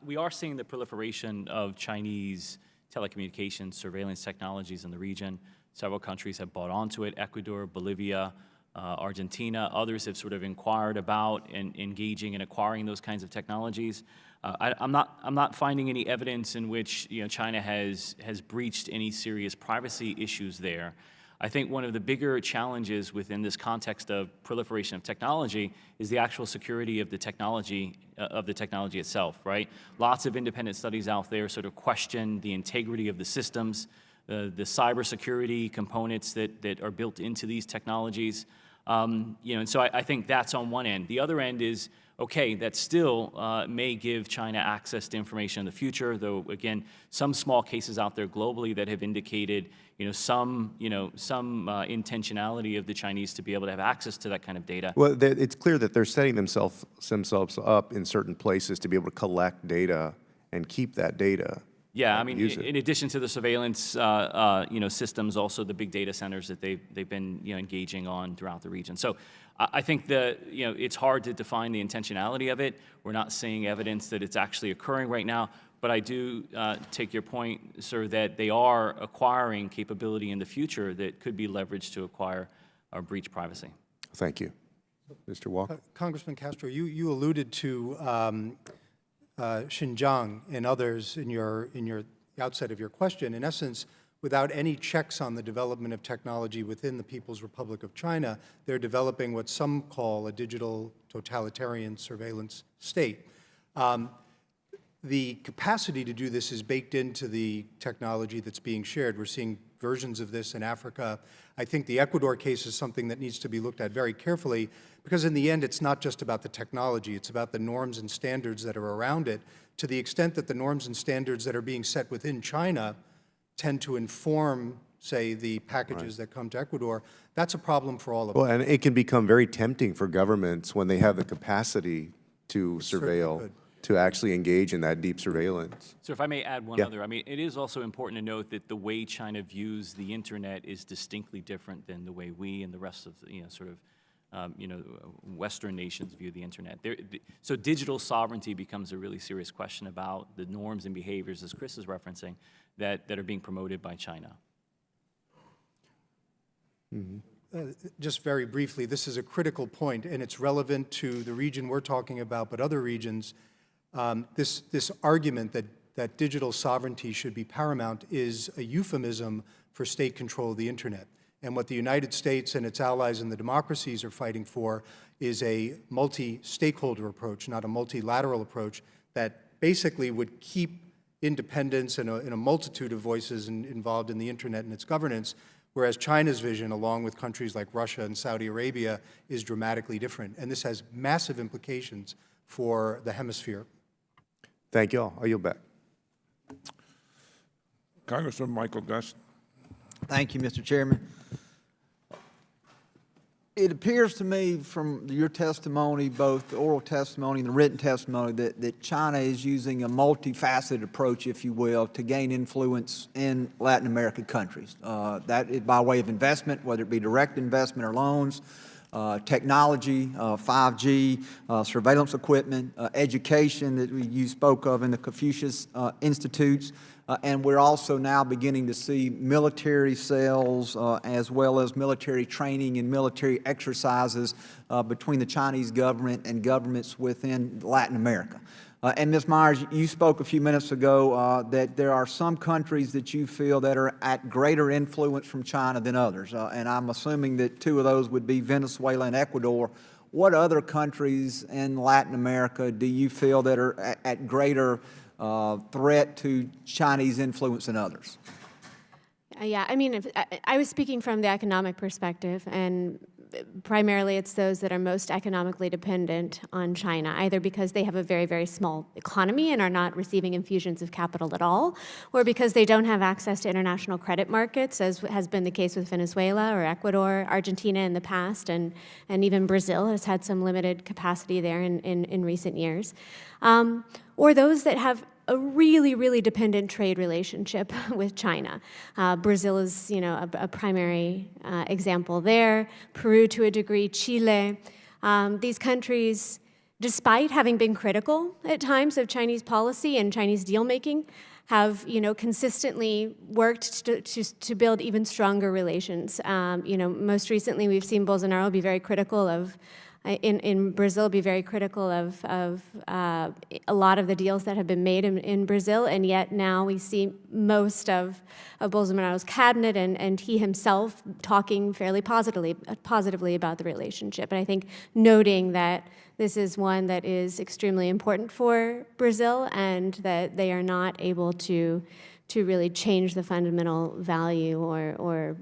We are seeing the proliferation of Chinese telecommunications surveillance technologies in the region. Several countries have bought onto it: Ecuador, Bolivia, Argentina. Others have sort of inquired about and engaging and acquiring those kinds of technologies. I'm not finding any evidence in which China has breached any serious privacy issues there. I think one of the bigger challenges within this context of proliferation of technology is the actual security of the technology itself, right? Lots of independent studies out there sort of question the integrity of the systems, the cybersecurity components that are built into these technologies. And so I think that's on one end. The other end is, okay, that still may give China access to information in the future, though, again, some small cases out there globally that have indicated, some intentionality of the Chinese to be able to have access to that kind of data. Well, it's clear that they're setting themselves up in certain places to be able to collect data and keep that data. Yeah, I mean, in addition to the surveillance, systems, also the big data centers that they've been, engaging on throughout the region. So I think it's hard to define the intentionality of it. We're not seeing evidence that it's actually occurring right now. But I do take your point, sir, that they are acquiring capability in the future that could be leveraged to acquire or breach privacy. Thank you. Mr. Walker? Congressman Castro, you alluded to Xinjiang and others in the outset of your question. In essence, without any checks on the development of technology within the People's Republic of China, they're developing what some call a digital totalitarian surveillance state. The capacity to do this is baked into the technology that's being shared. We're seeing versions of this in Africa. I think the Ecuador case is something that needs to be looked at very carefully, because in the end, it's not just about the technology, it's about the norms and standards that are around it. To the extent that the norms and standards that are being set within China tend to inform, say, the packages that come to Ecuador, that's a problem for all of us. Well, and it can become very tempting for governments when they have the capacity to surveil, to actually engage in that deep surveillance. So if I may add one other, I mean, it is also important to note that the way China views the internet is distinctly different than the way we and the rest of the, Western nations view the internet. So digital sovereignty becomes a really serious question about the norms and behaviors, as Chris is referencing, that are being promoted by China. Just very briefly, this is a critical point, and it's relevant to the region we're talking about, but other regions. This argument that digital sovereignty should be paramount is a euphemism for state control of the internet. And what the United States and its allies in the democracies are fighting for is a multi-stakeholder approach, not a multilateral approach, that basically would keep independence and a multitude of voices involved in the internet and its governance, whereas China's vision, along with countries like Russia and Saudi Arabia, is dramatically different. And this has massive implications for the hemisphere. Thank you all. I yield back. Congressman Michael Guest. Thank you, Mr. Chairman. It appears to me from your testimony, both the oral testimony and the written testimony, that China is using a multifaceted approach, if you will, to gain influence in Latin American countries. That is by way of investment, whether it be direct investment or loans, technology, 5G, surveillance equipment, education that you spoke of in the Confucius Institutes, and we're also now beginning to see military sales as well as military training and military exercises between the Chinese government and governments within Latin America. And Ms. Myers, you spoke a few minutes ago that there are some countries that you feel that are at greater influence from China than others, and I'm assuming that two of those would be Venezuela and Ecuador. What other countries in Latin America do you feel that are at greater threat to Chinese influence than others? Yeah, I mean, I was speaking from the economic perspective, and primarily it's those that are most economically dependent on China, either because they have a very, very small economy and are not receiving infusions of capital at all, or because they don't have access to international credit markets, as has been the case with Venezuela or Ecuador, Argentina in the past, and even Brazil has had some limited capacity there in recent years. Or those that have a really, really dependent trade relationship with China. Brazil is, a primary example there. Peru to a degree, Chile. These countries despite having been critical at times of Chinese policy and Chinese deal-making, have, consistently worked to build even stronger relations. Most recently, we've seen Bolsonaro be very critical of, in Brazil, be very critical of a lot of the deals that have been made in Brazil, and yet now we see most of Bolsonaro's cabinet and he himself talking fairly positively about the relationship. And I think noting that this is one that is extremely important for Brazil and that they are not able to really change the fundamental value or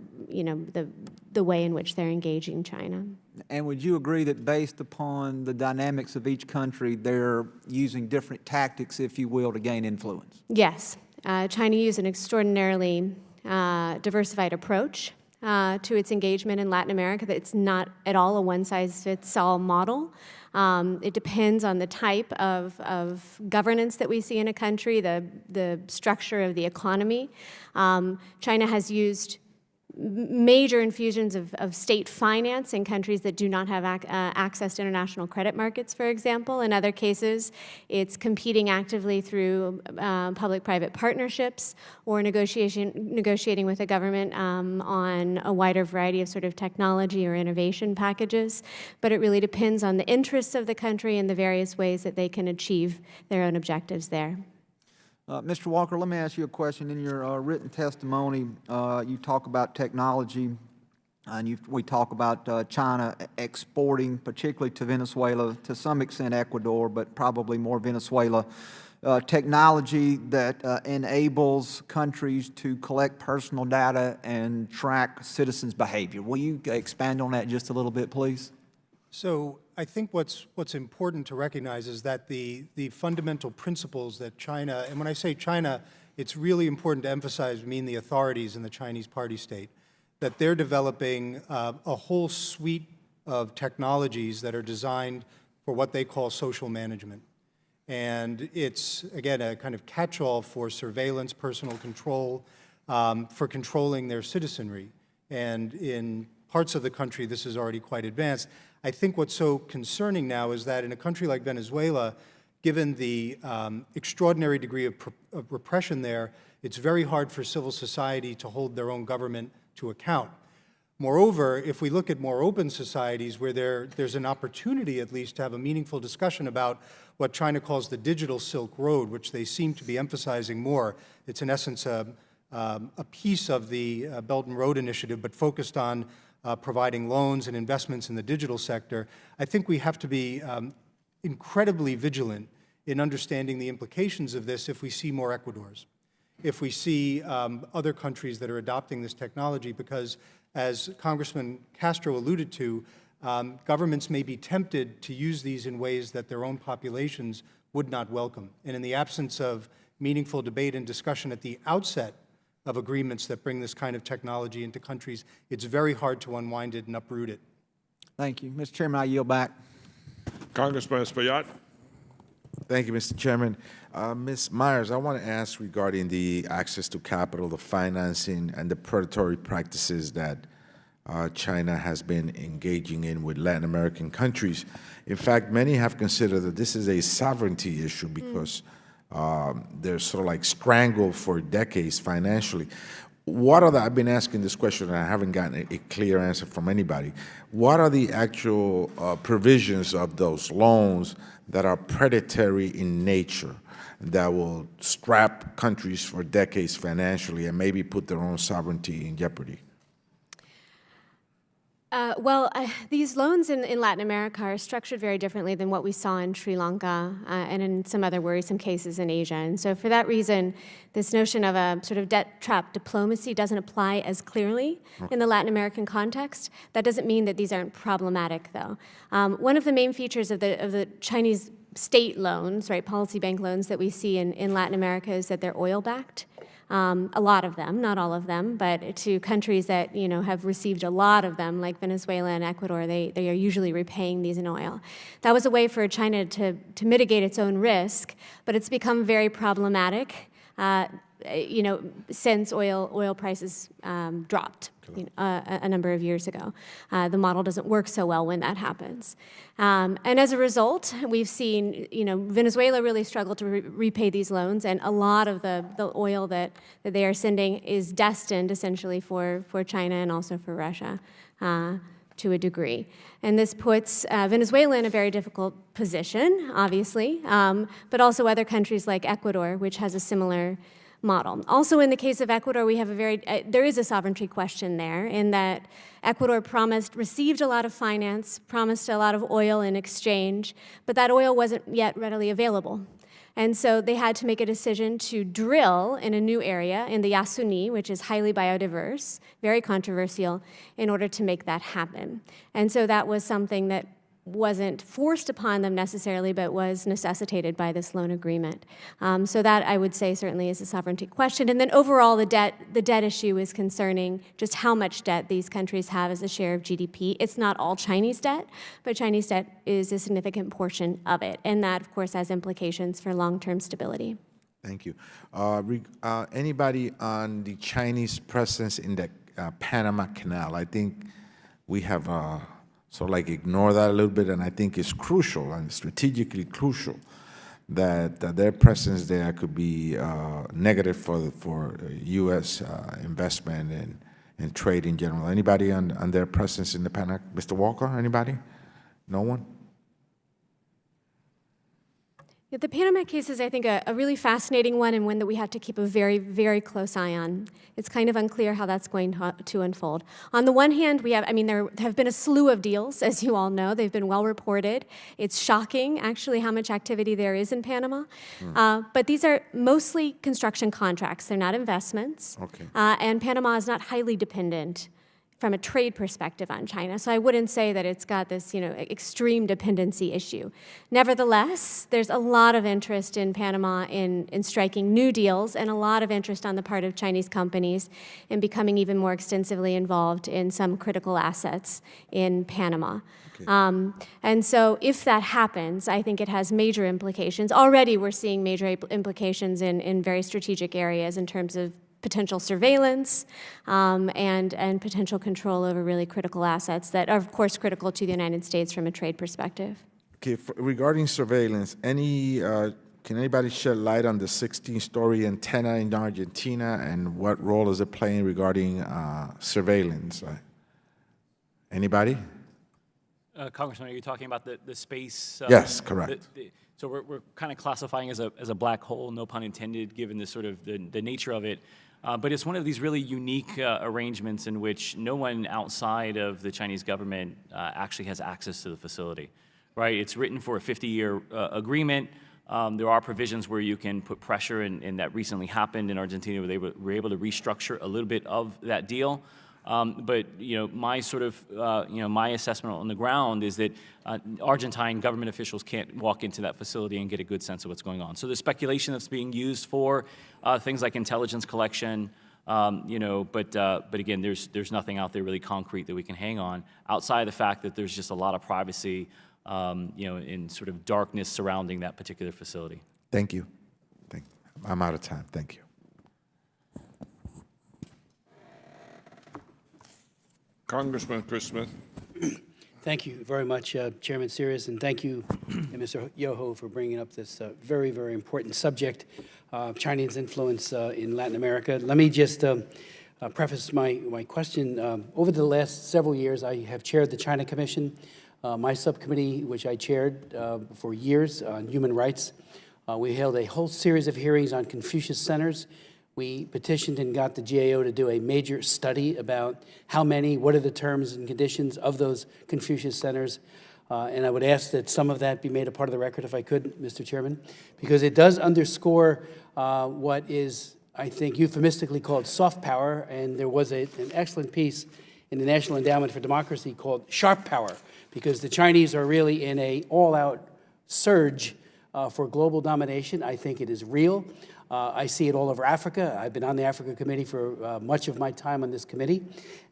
the way in which they're engaging China. And would you agree that based upon the dynamics of each country, they're using different tactics, if you will, to gain influence? Yes. China used an extraordinarily diversified approach to its engagement in Latin America. That it's not at all a one-size-fits-all model. It depends on the type of governance that we see in a country, the structure of the economy. China has used major infusions of state finance in countries that do not have access to international credit markets, for example. In other cases, it's competing actively through public-private partnerships or negotiating with the government on a wider variety of sort of technology or innovation packages. But it really depends on the interests of the country and the various ways that they can achieve their own objectives there. Mr. Walker, let me ask you a question. In your written testimony, you talk about technology, and we talk about China exporting, particularly to Venezuela, to some extent Ecuador, but probably more Venezuela, technology that enables countries to collect personal data and track citizens' behavior. Will you expand on that just a little bit, please? So I think what's important to recognize is that the fundamental principles that China, and when I say China, it's really important to emphasize, the authorities in the Chinese party state, that they're developing a whole suite of technologies that are designed for what they call social management. And it's, again, a kind of catch-all for surveillance, personal control, for controlling their citizenry. And in parts of the country, this is already quite advanced. I think what's so concerning now is that in a country like Venezuela, given the extraordinary degree of repression there, it's very hard for civil society to hold their own government to account. Moreover, if we look at more open societies where there's an opportunity at least to have a meaningful discussion about what China calls the digital Silk Road, which they seem to be emphasizing more, it's in essence a piece of the Belt and Road Initiative, but focused on providing loans and investments in the digital sector. I think we have to be incredibly vigilant in understanding the implications of this if we see more Ecuadors, if we see other countries that are adopting this technology, because as Congressman Castro alluded to, governments may be tempted to use these in ways that their own populations would not welcome. And in the absence of meaningful debate and discussion at the outset of agreements that bring this kind of technology into countries, it's very hard to unwind it and uproot it. Thank you. Mr. Chairman, I yield back. Congressman Espaillat. Thank you, Mr. Chairman. Ms. Myers, I want to ask regarding the access to capital, the financing, and the predatory practices that China has been engaging in with Latin American countries. In fact, many have considered that this is a sovereignty issue because they're sort of like strangled for decades financially. What are the, I've been asking this question and I haven't gotten a clear answer from anybody. What are the actual provisions of those loans that are predatory in nature that will strap countries for decades financially and maybe put their own sovereignty in jeopardy? These loans in Latin America are structured very differently than what we saw in Sri Lanka and in some other worrisome cases in Asia. And so for that reason, this notion of a sort of debt trap diplomacy doesn't apply as clearly in the Latin American context. That doesn't mean that these aren't problematic, though. One of the main features of the Chinese state loans, right, policy bank loans that we see in Latin America is that they're oil-backed. A lot of them, not all of them, but to countries that have received a lot of them, like Venezuela and Ecuador, they are usually repaying these in oil. That was a way for China to mitigate its own risk, but it's become very problematic since oil prices dropped a number of years ago. The model doesn't work so well when that happens. And as a result, we've seen, Venezuela really struggle to repay these loans, and a lot of the oil that they are sending is destined essentially for China and also for Russia to a degree. And this puts Venezuela in a very difficult position, obviously, but also other countries like Ecuador, which has a similar model. Also, in the case of Ecuador, we have there is a sovereignty question there, in that Ecuador received a lot of finance, promised a lot of oil in exchange, but that oil wasn't yet readily available. And so they had to make a decision to drill in a new area in the Yasuni, which is highly biodiverse, very controversial, in order to make that happen. And so that was something that wasn't forced upon them necessarily, but was necessitated by this loan agreement. So that, I would say, certainly is a sovereignty question. And then overall, the debt issue is concerning just how much debt these countries have as a share of GDP. It's not all Chinese debt, but Chinese debt is a significant portion of it. And that, of course, has implications for long-term stability. Thank you. Anybody on the Chinese presence in the Panama Canal? I think we have ignore that a little bit, and I think it's crucial and strategically crucial that their presence there could be negative for U.S. investment and trade in general. Anybody on their presence in the Panama? Mr. Walker, anybody? No one? Yeah, the Panama case is, I think, a really fascinating one, and one that we have to keep a very, very close eye on. It's kind of unclear how that's going to unfold. On the one hand, there have been a slew of deals, as you all know. They've been well reported. It's shocking, actually, how much activity there is in Panama. But these are mostly construction contracts. They're not investments. Okay. And Panama is not highly dependent from a trade perspective on China. So I wouldn't say that it's got this, extreme dependency issue. Nevertheless, there's a lot of interest in Panama in striking new deals, and a lot of interest on the part of Chinese companies in becoming even more extensively involved in some critical assets in Panama. Okay. And so if that happens, I think it has major implications. Already we're seeing major implications in very strategic areas in terms of potential surveillance and potential control over really critical assets that are, of course, critical to the United States from a trade perspective. Okay, regarding surveillance, can anybody shed light on the 16-story antenna in Argentina, and what role is it playing regarding surveillance? Anybody? Congressman, are you talking about the space? Yes, correct. So we're kind of classifying as a black hole, no pun intended, given the sort of the nature of it. But it's one of these really unique arrangements in which no one outside of the Chinese government actually has access to the facility, right? It's written for a 50-year agreement. There are provisions where you can put pressure, and that recently happened in Argentina, where they were able to restructure a little bit of that deal. But my sort of my assessment on the ground is that Argentine government officials can't walk into that facility and get a good sense of what's going on. So the speculation that's being used for things like intelligence collection, but again, there's nothing out there really concrete that we can hang on outside of the fact that there's just a lot of privacy, in sort of darkness surrounding that particular facility. Thank you. I'm out of time. Thank you. Congressman Chris Smith. Thank you very much, Chairman Sears, and thank you, Mr. Yoho, for bringing up this very, very important subject of Chinese influence in Latin America. Let me just preface my question. Over the last several years, I have chaired the China Commission, my subcommittee, which I chaired for years on human rights. We held a whole series of hearings on Confucius centers. We petitioned and got the GAO to do a major study about how many, what are the terms and conditions of those Confucius centers. And I would ask that some of that be made a part of the record, if I could, Mr. Chairman, because it does underscore what is, I think, euphemistically called soft power. And there was an excellent piece in the National Endowment for Democracy called Sharp Power, because the Chinese are really in an all-out surge for global domination. I think it is real. I see it all over Africa. I've been on the Africa Committee for much of my time on this committee,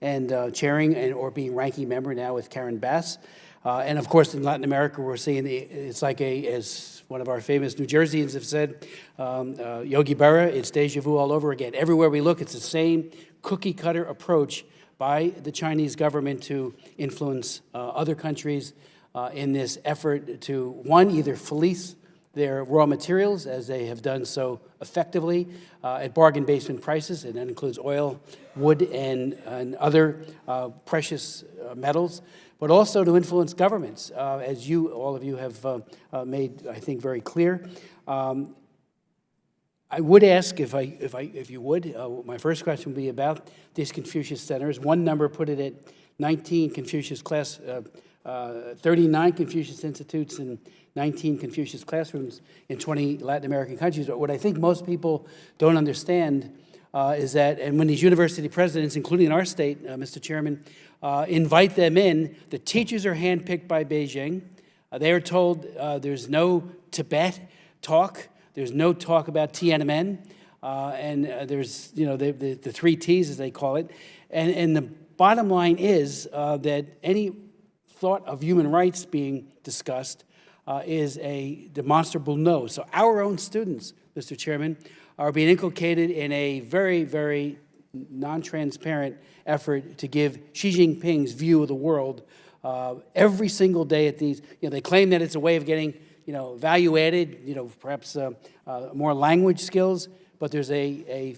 and chairing or being ranking member now with Karen Bass. And of course, in Latin America, we're seeing it's like as one of our famous New Jerseyans have said, Yogi Berra, it's deja vu all over again. Everywhere we look, it's the same cookie-cutter approach by the Chinese government to influence other countries in this effort to, one, either fleece their raw materials, as they have done so effectively, at bargain basement prices, and that includes oil, wood, and other precious metals, but also to influence governments, as all of you have made, I think, very clear. I would ask, if you would, my first question would be about these Confucius centers. One number put it at 19 Confucius 39 Confucius Institutes and 19 Confucius classrooms in 20 Latin American countries. But what I think most people don't understand is that, and when these university presidents, including our state, Mr. Chairman, invite them in, the teachers are handpicked by Beijing. They are told there's no Tibet talk. There's no talk about Tiananmen, and there's, the three T's, as they call it. And the bottom line is that any thought of human rights being discussed is a demonstrable no. So our own students, Mr. Chairman, are being inculcated in a very, very non-transparent effort to give Xi Jinping's view of the world every single day at these. They claim that it's a way of getting value added, perhaps more language skills, but there's a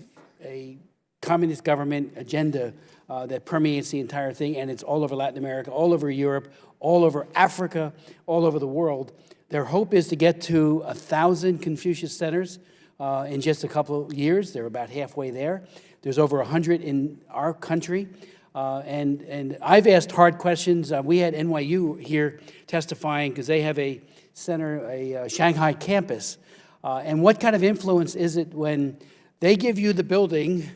communist government agenda that permeates the entire thing, and it's all over Latin America, all over Europe, all over Africa, all over the world. Their hope is to get to 1,000 Confucius centers in just a couple of years. They're about halfway there. There's over 100 in our country. And I've asked hard questions. We had NYU here testifying because they have a center, a Shanghai campus. And what kind of influence is it when they give you the building,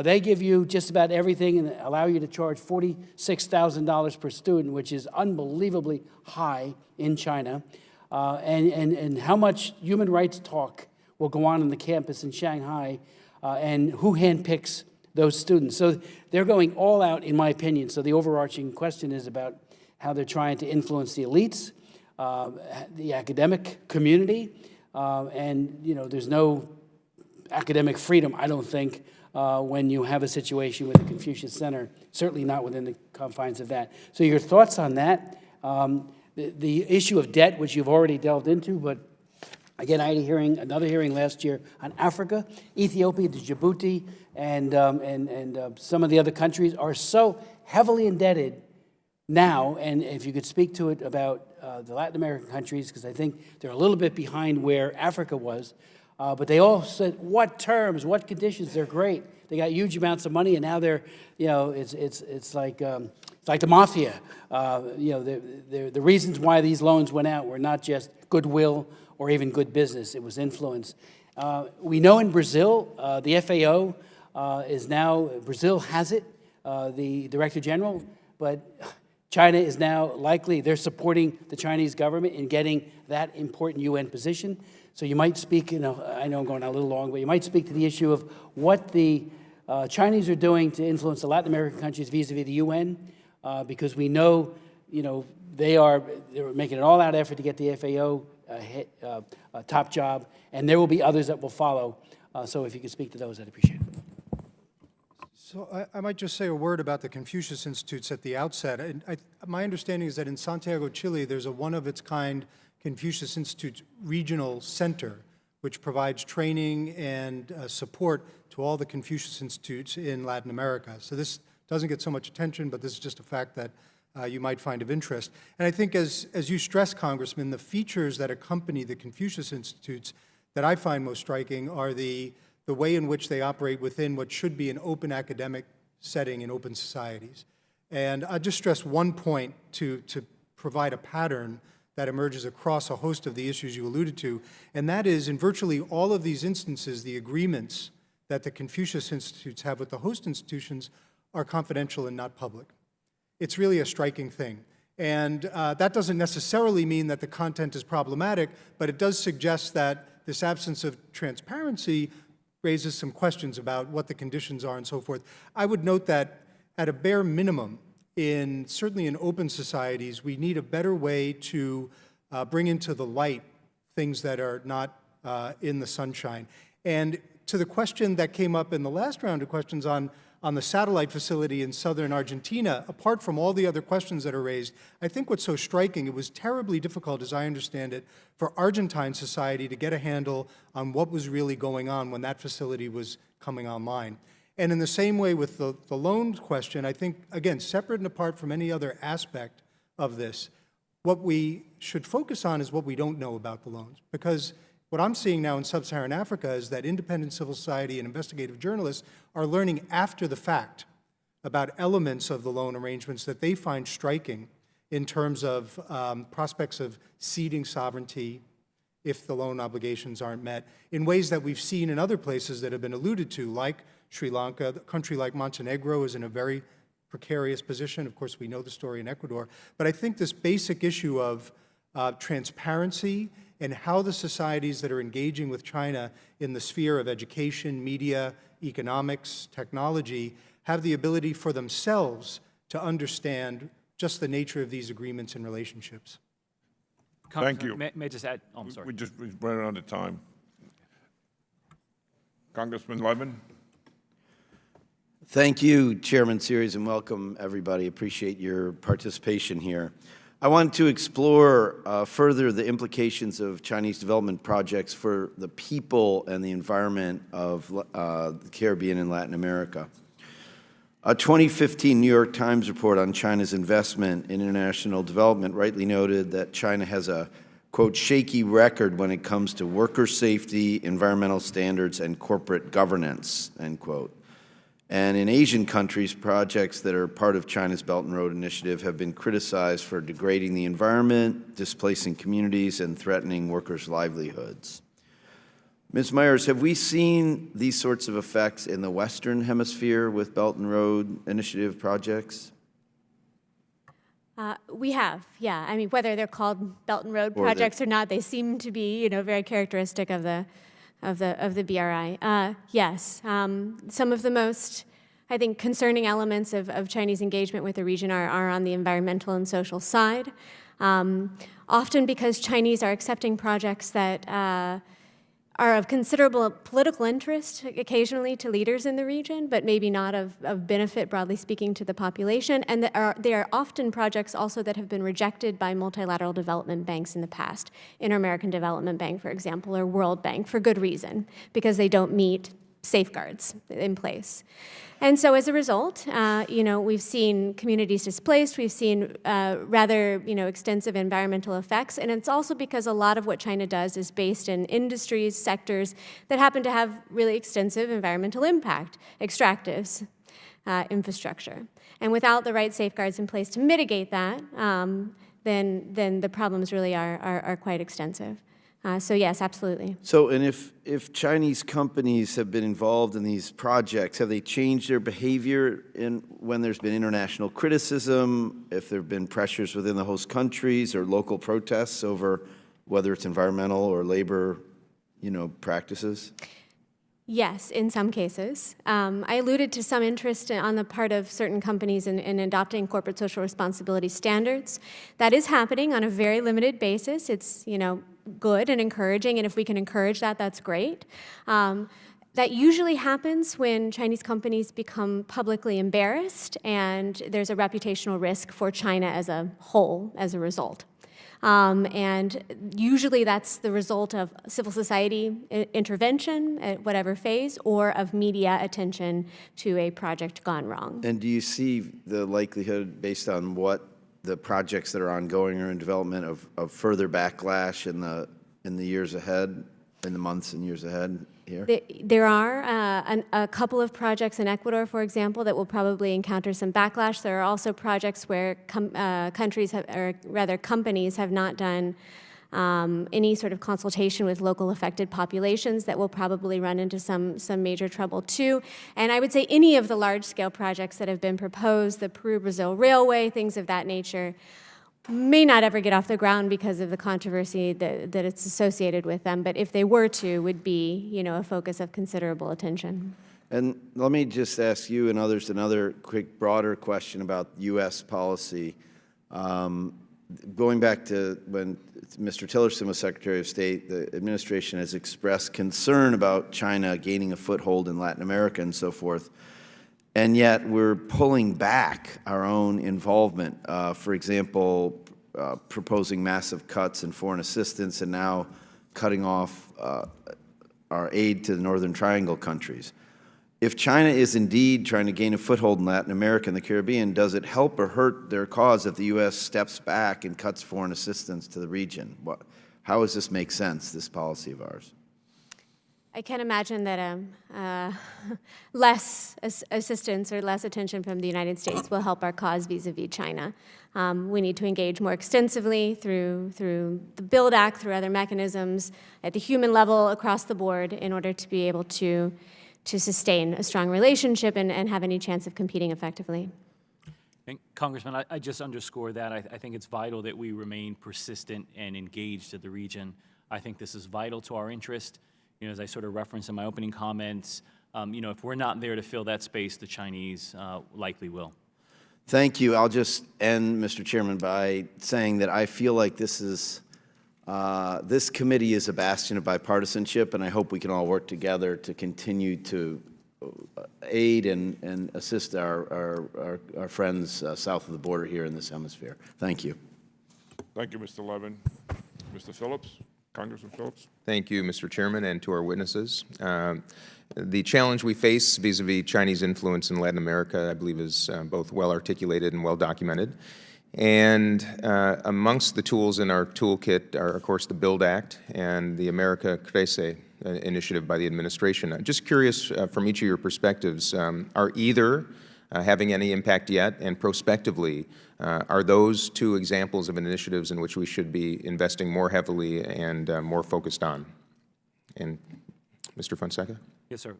they give you just about everything and allow you to charge $46,000 per student, which is unbelievably high in China, and how much human rights talk will go on the campus in Shanghai, and who handpicks those students. So they're going all out, in my opinion. So the overarching question is about how they're trying to influence the elites, the academic community, and there's no academic freedom, I don't think, when you have a situation with the Confucius Center, certainly not within the confines of that. So your thoughts on that? The issue of debt, which you've already delved into, but again, I had another hearing last year on Africa. Ethiopia, Djibouti, and some of the other countries are so heavily indebted now, and if you could speak to it about the Latin American countries, because I think they're a little bit behind where Africa was, but they all said what terms, what conditions. They're great. They got huge amounts of money, and now they're, it's like the mafia. The reasons why these loans went out were not just goodwill or even good business. It was influence. We know in Brazil, the FAO is now, Brazil has it, the Director General, but China is now likely, they're supporting the Chinese government in getting that important UN position. So you might speak, I know I'm going a little long, but you might speak to the issue of what the Chinese are doing to influence the Latin American countries vis-a-vis the UN, because we know, they're making an all-out effort to get the FAO top job, and there will be others that will follow. So if you could speak to those, I'd appreciate it. So I might just say a word about the Confucius Institutes at the outset. My understanding is that in Santiago, Chile, there's a one-of-its-kind Confucius Institute regional center, which provides training and support to all the Confucius Institutes in Latin America. So this doesn't get so much attention, but this is just a fact that you might find of interest. And I think as you stress, Congressman, the features that accompany the Confucius Institutes that I find most striking are the way in which they operate within what should be an open academic setting in open societies. And I'll just stress one point to provide a pattern that emerges across a host of the issues you alluded to, and that is, in virtually all of these instances, the agreements that the Confucius Institutes have with the host institutions are confidential and not public. It's really a striking thing. And that doesn't necessarily mean that the content is problematic, but it does suggest that this absence of transparency raises some questions about what the conditions are and so forth. I would note that at a bare minimum, certainly in open societies, we need a better way to bring into the light things that are not in the sunshine. And to the question that came up in the last round of questions on the satellite facility in southern Argentina, apart from all the other questions that are raised, I think what's so striking, it was terribly difficult, as I understand it, for Argentine society to get a handle on what was really going on when that facility was coming online. And in the same way with the loan question, I think, again, separate and apart from any other aspect of this, what we should focus on is what we don't know about the loans. Because what I'm seeing now in sub-Saharan Africa is that independent civil society and investigative journalists are learning after the fact about elements of the loan arrangements that they find striking in terms of prospects of ceding sovereignty if the loan obligations aren't met, in ways that we've seen in other places that have been alluded to, like Sri Lanka. A country like Montenegro is in a very precarious position. Of course, we know the story in Ecuador. But I think this basic issue of transparency and how the societies that are engaging with China in the sphere of education, media, economics, technology, have the ability for themselves to understand just the nature of these agreements and relationships. Thank you. May I just add? Oh, I'm sorry. We ran out of time. Congressman Levin. Thank you, Chairman Series, and welcome, everybody. Appreciate your participation here. I want to explore further the implications of Chinese development projects for the people and the environment of the Caribbean and Latin America. A 2015 New York Times report on China's investment in international development rightly noted that China has a, quote, shaky record when it comes to worker safety, environmental standards, and corporate governance, end quote. And in Asian countries, projects that are part of China's Belt and Road Initiative have been criticized for degrading the environment, displacing communities, and threatening workers' livelihoods. Ms. Myers, have we seen these sorts of effects in the Western Hemisphere with Belt and Road Initiative projects? We have, yeah. I mean, whether they're called Belt and Road projects or not, they seem to be, very characteristic of the BRI. Yes, some of the most, I think, concerning elements of Chinese engagement with the region are on the environmental and social side, often because Chinese are accepting projects that are of considerable political interest occasionally to leaders in the region, but maybe not of benefit, broadly speaking, to the population. And they are often projects also that have been rejected by multilateral development banks in the past, Inter-American Development Bank, for example, or World Bank, for good reason, because they don't meet safeguards in place. And so as a result, we've seen communities displaced, we've seen rather, extensive environmental effects, and it's also because a lot of what China does is based in industries, sectors that happen to have really extensive environmental impact, extractives, infrastructure. And without the right safeguards in place to mitigate that, then the problems really are quite extensive. So yes, absolutely. So, and if Chinese companies have been involved in these projects, have they changed their behavior when there's been international criticism, if there have been pressures within the host countries or local protests over whether it's environmental or labor, practices? Yes, in some cases. I alluded to some interest on the part of certain companies in adopting corporate social responsibility standards. That is happening on a very limited basis. It's, good and encouraging, and if we can encourage that, that's great. That usually happens when Chinese companies become publicly embarrassed, and there's a reputational risk for China as a whole as a result. And usually that's the result of civil society intervention at whatever phase, or of media attention to a project gone wrong. And do you see the likelihood, based on what the projects that are ongoing or in development, of further backlash in the years ahead, in the months and years ahead here? There are a couple of projects in Ecuador, for example, that will probably encounter some backlash. There are also projects where companies have not done any sort of consultation with local affected populations that will probably run into some major trouble too. And I would say any of the large-scale projects that have been proposed, the Peru-Brazil Railway, things of that nature, may not ever get off the ground because of the controversy that it's associated with them. But if they were to, would be, a focus of considerable attention. And let me just ask you and others another quick, broader question about U.S. policy. Going back to when Mr. Tillerson was Secretary of State, the administration has expressed concern about China gaining a foothold in Latin America and so forth. And yet we're pulling back our own involvement. For example, proposing massive cuts in foreign assistance and now cutting off our aid to the Northern Triangle countries. If China is indeed trying to gain a foothold in Latin America and the Caribbean, does it help or hurt their cause if the U.S. steps back and cuts foreign assistance to the region? How does this make sense, this policy of ours? I can imagine that less assistance or less attention from the United States will help our cause vis-a-vis China. We need to engage more extensively through the BUILD Act, through other mechanisms at the human level across the board in order to be able to sustain a strong relationship and have any chance of competing effectively. And Congressman, I just underscore that. I think it's vital that we remain persistent and engaged at the region. I think this is vital to our interest. You know, as I sort of referenced in my opening comments, you know, if we're not there to fill that space, the Chinese likely will. Thank you. I'll just end, Mr. Chairman, by saying that I feel like this committee is a bastion of bipartisanship, and I hope we can all work together to continue to aid and assist our friends south of the border here in this hemisphere. Thank you. Thank you, Mr. Levin. Mr. Phillips, Congressman Phillips. Thank you, Mr. Chairman, and to our witnesses. The challenge we face vis-a-vis Chinese influence in Latin America, I believe, is both well articulated and well documented. And amongst the tools in our toolkit are, of course, the BUILD Act and the America Crece initiative by the administration. I'm just curious from each of your perspectives, are either having any impact yet, and prospectively, are those two examples of initiatives in which we should be investing more heavily and more focused on? And Mr. Fonseca? Yes, sir.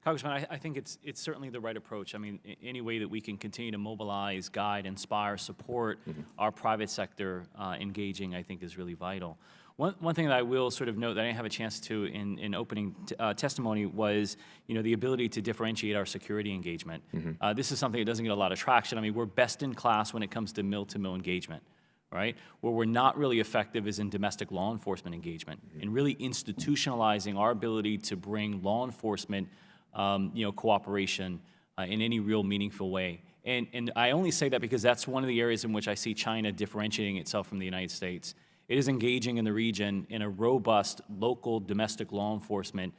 Congressman, I think it's certainly the right approach. I mean, any way that we can continue to mobilize, guide, inspire, support our private sector engaging, I think, is really vital. One thing that I will sort of note that I didn't have a chance to in opening testimony was, you know, the ability to differentiate our security engagement. This is something that doesn't get a lot of traction. I mean, we're best in class when it comes to mill-to-mill engagement, right? Where we're not really effective is in domestic law enforcement engagement and really institutionalizing our ability to bring law enforcement you know, cooperation in any real meaningful way. And I only say that because that's one of the areas in which I see China differentiating itself from the United States. It is engaging in the region in a robust local domestic law enforcement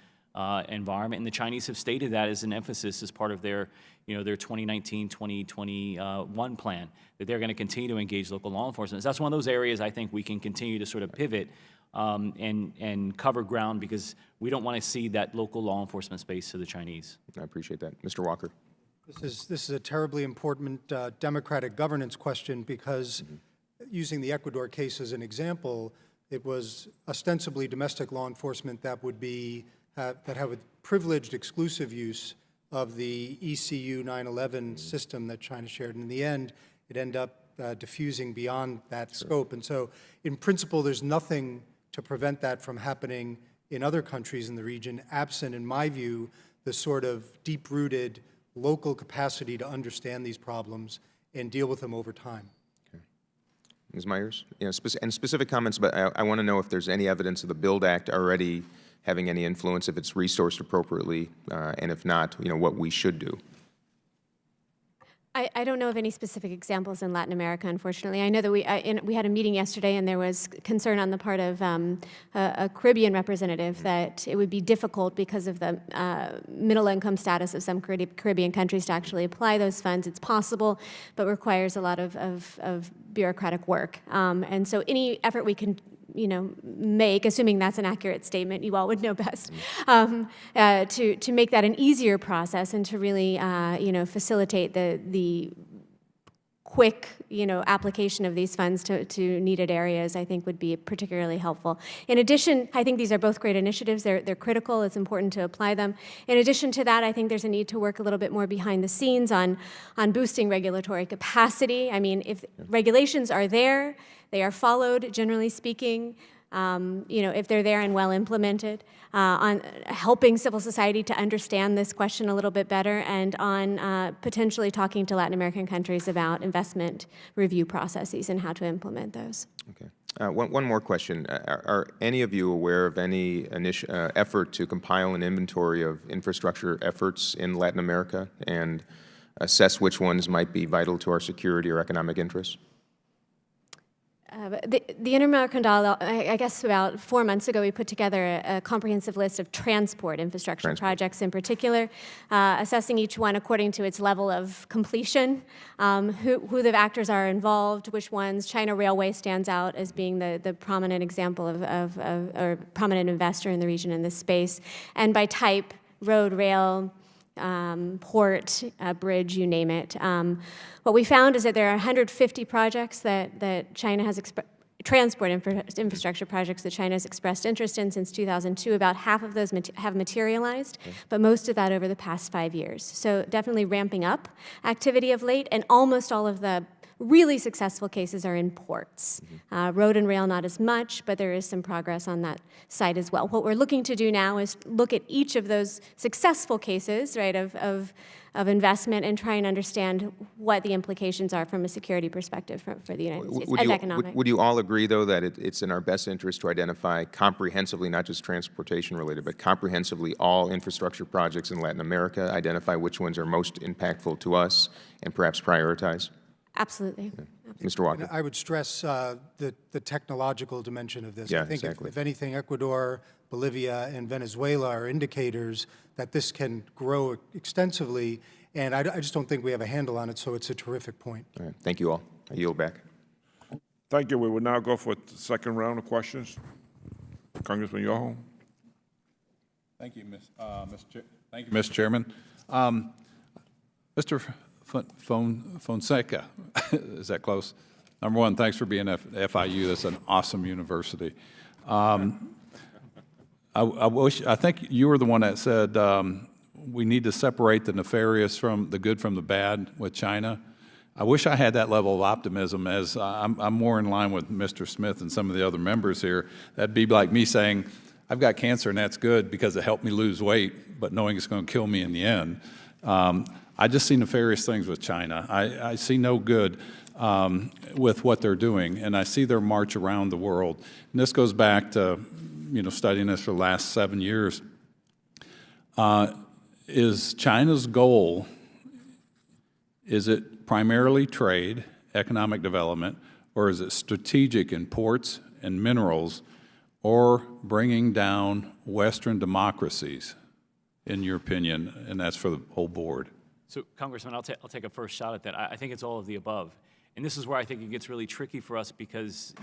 environment, and the Chinese have stated that as an emphasis as part of their, you know, their 2019-2021 plan, that they're going to continue to engage local law enforcement. So that's one of those areas I think we can continue to sort of pivot and cover ground, because we don't want to cede that local law enforcement space to the Chinese. I appreciate that. Mr. Walker. This is a terribly important democratic governance question, because using the Ecuador case as an example, it was ostensibly domestic law enforcement that would be that have a privileged exclusive use of the ECU 911 system that China shared. And in the end, it ended up diffusing beyond that scope. And so, in principle, there's nothing to prevent that from happening in other countries in the region, absent, in my view, the sort of deep-rooted local capacity to understand these problems and deal with them over time. Okay. Ms. Myers, you know, specific comments, but I want to know if there's any evidence of the BUILD Act already having any influence, if it's resourced appropriately, and if not, you know, what we should do. I don't know of any specific examples in Latin America, unfortunately. I know that we had a meeting yesterday, and there was concern on the part of a Caribbean representative that it would be difficult because of the middle income status of some Caribbean countries to actually apply those funds. It's possible, but requires a lot of bureaucratic work. And so any effort we can make, assuming that's an accurate statement, you all would know best, to make that an easier process and to really, facilitate the quick, application of these funds to needed areas, I think would be particularly helpful. In addition, I think these are both great initiatives. They're critical. It's important to apply them. In addition to that, I think there's a need to work a little bit more behind the scenes on boosting regulatory capacity. I mean, if regulations are there, they are followed, generally speaking. if they're there and well implemented, on helping civil society to understand this question a little bit better, and on potentially talking to Latin American countries about investment review processes and how to implement those. Okay. One more question. Are any of you aware of any effort to compile an inventory of infrastructure efforts in Latin America and assess which ones might be vital to our security or economic interests? The Inter-American Dialogue, I guess about 4 months ago, we put together a comprehensive list of transport infrastructure projects in particular, assessing each one according to its level of completion, who the actors are involved, which ones. China Railway stands out as being the prominent example or prominent investor in the region in this space, and by type, road, rail, port, bridge, you name it. What we found is that there are 150 projects that China has transport infrastructure projects that China has expressed interest in since 2002. About half of those have materialized, but most of that over the past 5 years. So definitely ramping up activity of late, and almost all of the really successful cases are in ports. Road and rail, not as much, but there is some progress on that side as well. What we're looking to do now is look at each of those successful cases, right, of investment, and try and understand what the implications are from a security perspective for the United States and economic. Would you all agree, though, that it's in our best interest to identify comprehensively, not just transportation related, but comprehensively all infrastructure projects in Latin America, identify which ones are most impactful to us, and perhaps prioritize? Absolutely. Mr. Walker. And I would stress the technological dimension of this. Yeah, I think exactly. if anything, Ecuador, Bolivia, and Venezuela are indicators that this can grow extensively, and I just don't think we have a handle on it, so it's a terrific point. All right. Thank you all. I yield back. Thank you. We will now go for the second round of questions. Congressman Yoho. Thank you, Mr. Chairman. Mr. Fonseca, is that close? Number one, thanks for being at FIU. That's an awesome university. I think you were the one that said we need to separate the nefarious from the good from the bad with China. I wish I had that level of optimism, as I'm more in line with Mr. Smith and some of the other members here. That'd be like me saying, I've got cancer and that's good because it helped me lose weight, but knowing it's going to kill me in the end. I just see nefarious things with China. I see no good with what they're doing, and I see their march around the world. And this goes back to, studying this for the last 7 years. Is China's goal, is it primarily trade, economic development, or is it strategic in ports and minerals, or bringing down Western democracies, in your opinion? And that's for the whole board. So, Congressman, I'll take a first shot at that. I think it's all of the above. And this is where I think it gets really tricky for us because,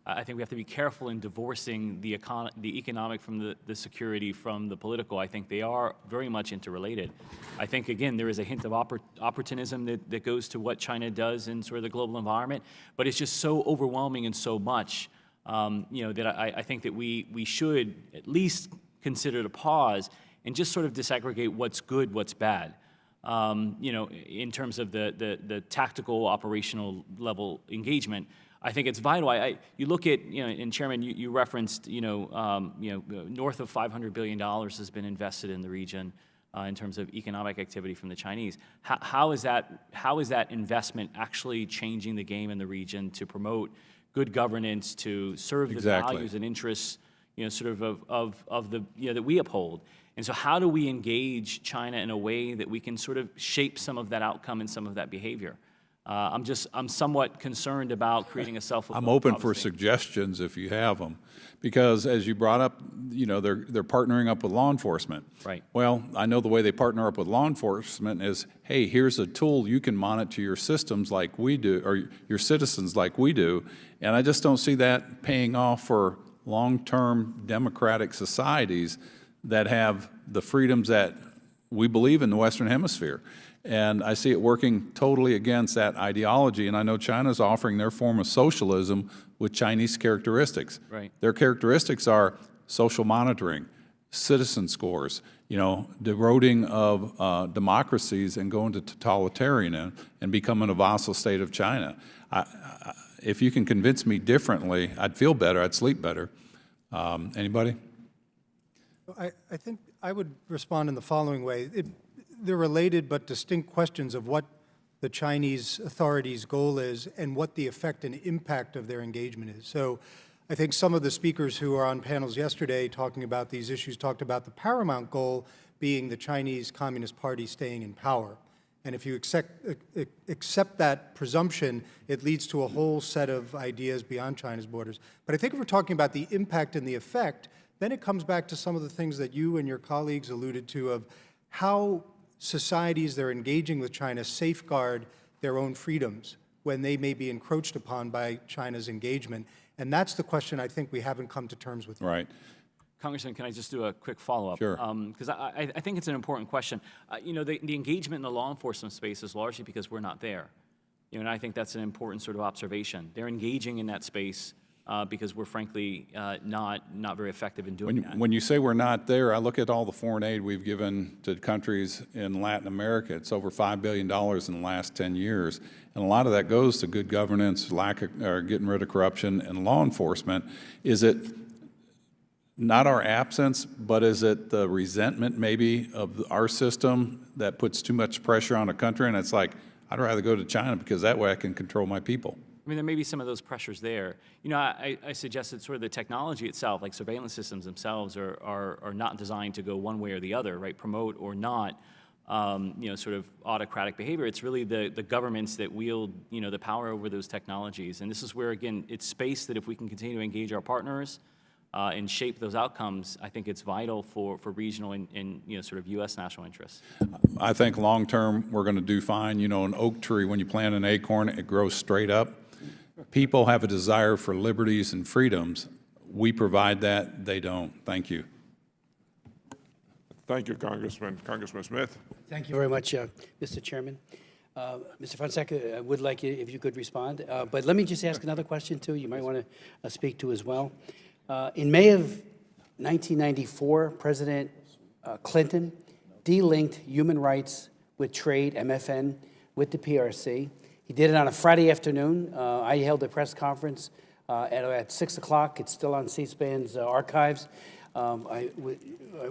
I think we have to be careful in divorcing the economic from the security from the political. I think they are very much interrelated. I think, again, there is a hint of opportunism that goes to what China does in sort of the global environment, but it's just so overwhelming and so much, that I think that we should at least consider to pause and just sort of disaggregate what's good, what's bad. In terms of the tactical, operational level engagement, I think it's vital. You look at, and Chairman, you referenced, north of $500 billion has been invested in the region in terms of economic activity from the Chinese. How is that investment actually changing the game in the region to promote good governance, to serve the values and interests, sort of the that we uphold? And so how do we engage China in a way that we can sort of shape some of that outcome and some of that behavior? I'm somewhat concerned about creating a self-fulfilling I'm open for prophecy. suggestions if you have them, because as you brought up, they're partnering up with law enforcement. Right. Well, I know the way they partner up with law enforcement is, hey, here's a tool you can monitor your systems like we do, or your citizens like we do, and I just don't see that paying off for long-term democratic societies that have the freedoms that we believe in the Western Hemisphere. And I see it working totally against that ideology. And I know China's offering their form of socialism with Chinese characteristics. Right. Their characteristics are social monitoring, citizen scores, eroding of democracies and going to totalitarian and becoming a vassal state of China. if you can convince me differently, I'd feel better, I'd sleep better. Anybody? I think I would respond in the following way. They're related but distinct questions of what the Chinese authorities' goal is and what the effect and impact of their engagement is. So I think some of the speakers who are on panels yesterday talking about these issues talked about the paramount goal being the Chinese Communist Party staying in power. And if you accept that presumption, it leads to a whole set of ideas beyond China's borders. But I think if we're talking about the impact and the effect, then it comes back to some of the things that you and your colleagues alluded to of how societies that are engaging with China safeguard their own freedoms when they may be encroached upon by China's engagement. And that's the question I think we haven't come to terms with. Right. Congressman, can I just do a quick follow-up? Sure. Because I think it's an important question. You know, the engagement in the law enforcement space is largely because we're not there. You know, and I think that's an important sort of observation. They're engaging in that space because we're frankly not very effective in doing that. When you say we're not there, I look at all the foreign aid we've given to countries in Latin America. It's over $5 billion in the last 10 years. And a lot of that goes to good governance, getting rid of corruption, and law enforcement. Is it not our absence, but is it the resentment maybe of our system that puts too much pressure on a country? And it's like, I'd rather go to China because that way I can control my people. I mean, there may be some of those pressures there. You know, I suggested sort of the technology itself, like surveillance systems themselves, are not designed to go one way or the other, right? Promote or not, you know, sort of autocratic behavior. It's really the governments that wield, you know, the power over those technologies. And this is where, again, it's space that if we can continue to engage our partners and shape those outcomes, I think it's vital for regional and you know, sort of U.S. national interests. I think long-term we're going to do fine. You know, an oak tree, when you plant an acorn, it grows straight up. People have a desire for liberties and freedoms. We provide that. They don't. Thank you. Thank you, Congressman. Congressman Smith. Thank you very much, Mr. Chairman. Mr. Fonseca, I would like you, if you could respond. But let me just ask another question, too, you might want to speak to as well. In May of 1994, President Clinton de-linked human rights with trade, MFN, with the PRC. He did it on a Friday afternoon. I held a press conference at 6 o'clock. It's still on C-SPAN's archives. I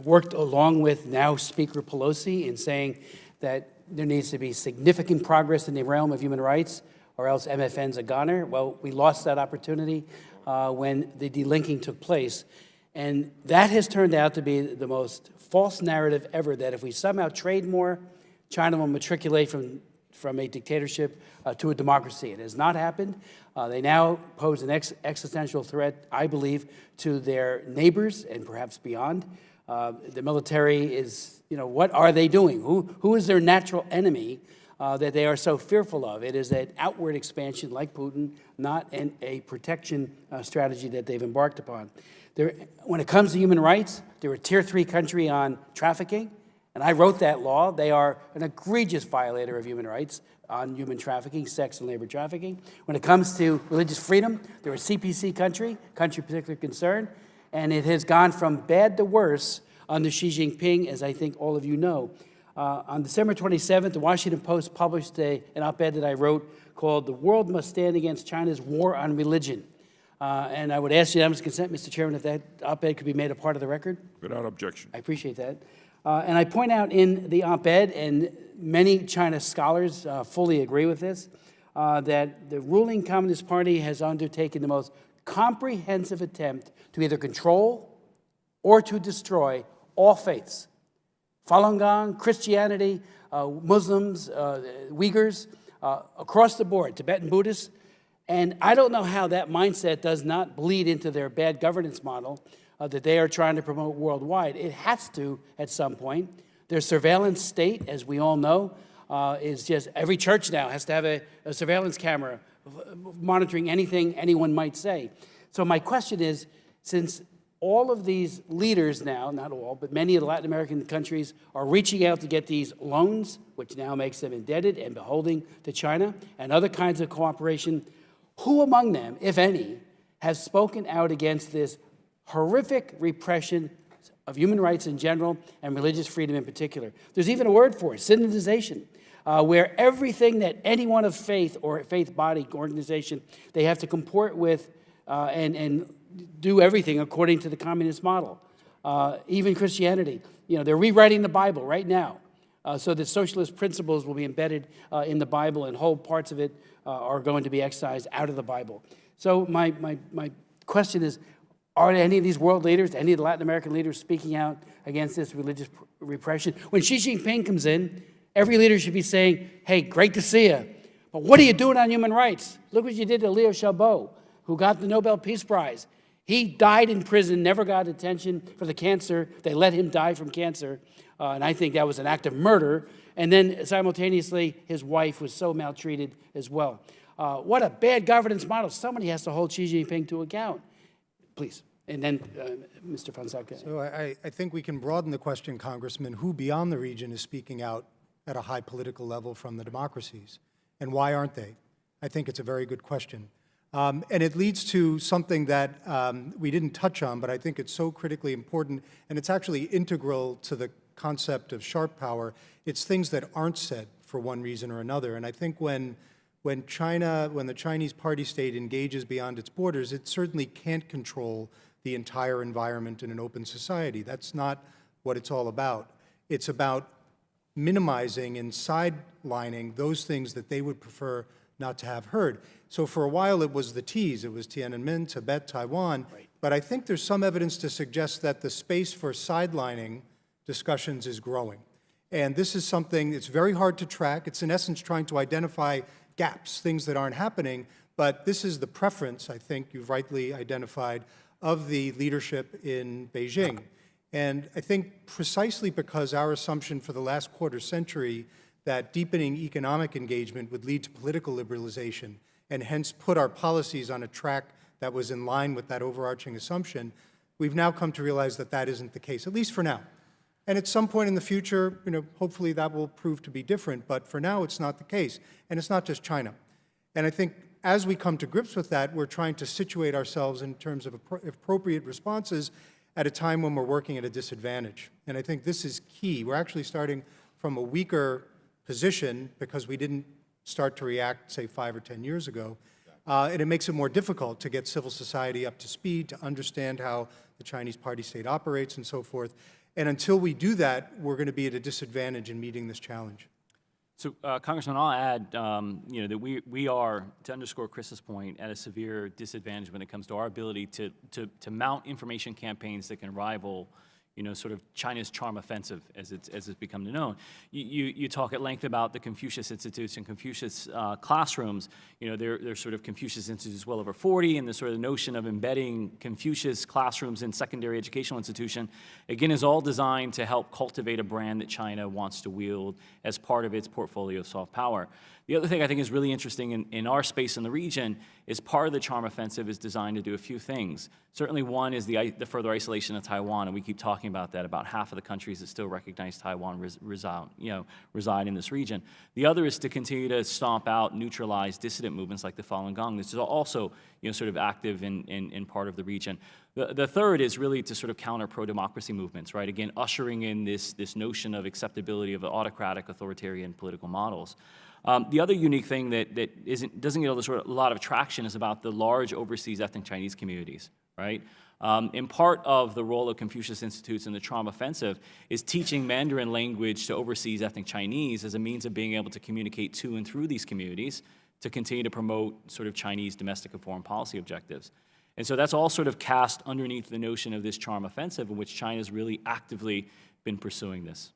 worked along with now Speaker Pelosi in saying that there needs to be significant progress in the realm of human rights or else MFN's a goner. Well, we lost that opportunity when the delinking took place. And that has turned out to be the most false narrative ever, that if we somehow trade more, China will matriculate from a dictatorship to a democracy. It has not happened. They now pose an existential threat, I believe, to their neighbors and perhaps beyond. The military is, you know, what are they doing? Who is their natural enemy that they are so fearful of? It is an outward expansion like Putin, not a protection strategy that they've embarked upon. When it comes to human rights, they're a Tier 3 country on trafficking, and I wrote that law. They are an egregious violator of human rights on human trafficking, sex and labor trafficking. When it comes to religious freedom, they're a CPC country of particular concern, and it has gone from bad to worse under Xi Jinping, as I think all of you know. On December 27th, the Washington Post published an op-ed that I wrote called "The World Must Stand Against China's War on Religion." And I would ask unanimous consent, Mr. Chairman, if that op-ed could be made a part of the record. Without objection. I appreciate that. And I point out in the op-ed, and many China scholars fully agree with this, that the ruling Communist Party has undertaken the most comprehensive attempt to either control or to destroy all faiths. Falun Gong, Christianity, Muslims, Uyghurs, across the board, Tibetan Buddhists. And I don't know how that mindset does not bleed into their bad governance model that they are trying to promote worldwide. It has to at some point. Their surveillance state, as we all know, is just every church now has to have a surveillance camera monitoring anything anyone might say. So my question is, since all of these leaders now, not all, but many of the Latin American countries are reaching out to get these loans, which now makes them indebted and beholden to China, and other kinds of cooperation, who among them, if any, has spoken out against this horrific repression of human rights in general and religious freedom in particular? There's even a word for it, synodization. where everything that anyone of faith or faith body organization, they have to comport with and do everything according to the communist model. Even Christianity, they're rewriting the Bible right now. So that socialist principles will be embedded in the Bible, and whole parts of it are going to be excised out of the Bible. So my question is, are any of these world leaders, any of the Latin American leaders speaking out against this religious repression? When Xi Jinping comes in, every leader should be saying, hey, great to see you, but what are you doing on human rights? Look what you did to Liu Xiaobo, who got the Nobel Peace Prize. He died in prison, never got attention for the cancer. They let him die from cancer, and I think that was an act of murder. And then simultaneously, his wife was so maltreated as well. What a bad governance model. Somebody has to hold Xi Jinping to account. Please. And then, Mr. Fonseca. So I think we can broaden the question, Congressman. Who beyond the region is speaking out at a high political level from the democracies? And why aren't they? I think it's a very good question. And it leads to something that we didn't touch on, but I think it's so critically important, and it's actually integral to the concept of sharp power. It's things that aren't said for one reason or another. And I think when the Chinese party state engages beyond its borders, it certainly can't control the entire environment in an open society. That's not what it's all about. It's about minimizing and sidelining those things that they would prefer not to have heard. So for a while it was the T's, it was Tiananmen, Tibet, Taiwan, right. But I think there's some evidence to suggest that the space for sidelining discussions is growing. And this is something that's very hard to track. It's in essence trying to identify gaps, things that aren't happening, but this is the preference, I think you've rightly identified, of the leadership in Beijing. And I think precisely because our assumption for the last quarter century that deepening economic engagement would lead to political liberalization and hence put our policies on a track that was in line with that overarching assumption, we've now come to realize that that isn't the case, at least for now. And at some point in the future, hopefully that will prove to be different, but for now it's not the case. And it's not just China. And I think as we come to grips with that, we're trying to situate ourselves in terms of appropriate responses at a time when we're working at a disadvantage. And I think this is key. We're actually starting from a weaker position because we didn't start to react, say, 5 or 10 years ago. And it makes it more difficult to get civil society up to speed, to understand how the Chinese party state operates and so forth. And until we do that, we're going to be at a disadvantage in meeting this challenge. So, Congressman, I'll add, that we are, to underscore Chris's point, at a severe disadvantage when it comes to our ability to mount information campaigns that can rival, sort of China's charm offensive as it's become known. You talk at length about the Confucius Institutes and Confucius classrooms. There's sort of Confucius Institutes well over 40, and the sort of notion of embedding Confucius classrooms in secondary educational institution, again, is all designed to help cultivate a brand that China wants to wield as part of its portfolio of soft power. The other thing I think is really interesting in our space in the region is part of the charm offensive is designed to do a few things. Certainly one is the further isolation of Taiwan, and we keep talking about that. About half of the countries that still recognize Taiwan reside in this region. The other is to continue to stomp out, neutralize dissident movements like the Falun Gong. This is also sort of active in part of the region. The third is really to sort of counter pro-democracy movements, right? Again, ushering in this notion of acceptability of autocratic, authoritarian political models. The other unique thing that doesn't get a lot of traction is about the large overseas ethnic Chinese communities, right? In part of the role of Confucius Institutes in the Trauma Offensive is teaching Mandarin language to overseas ethnic Chinese as a means of being able to communicate to and through these communities to continue to promote sort of Chinese domestic and foreign policy objectives. And so that's all sort of cast underneath the notion of this charm offensive in which China's really actively been pursuing this.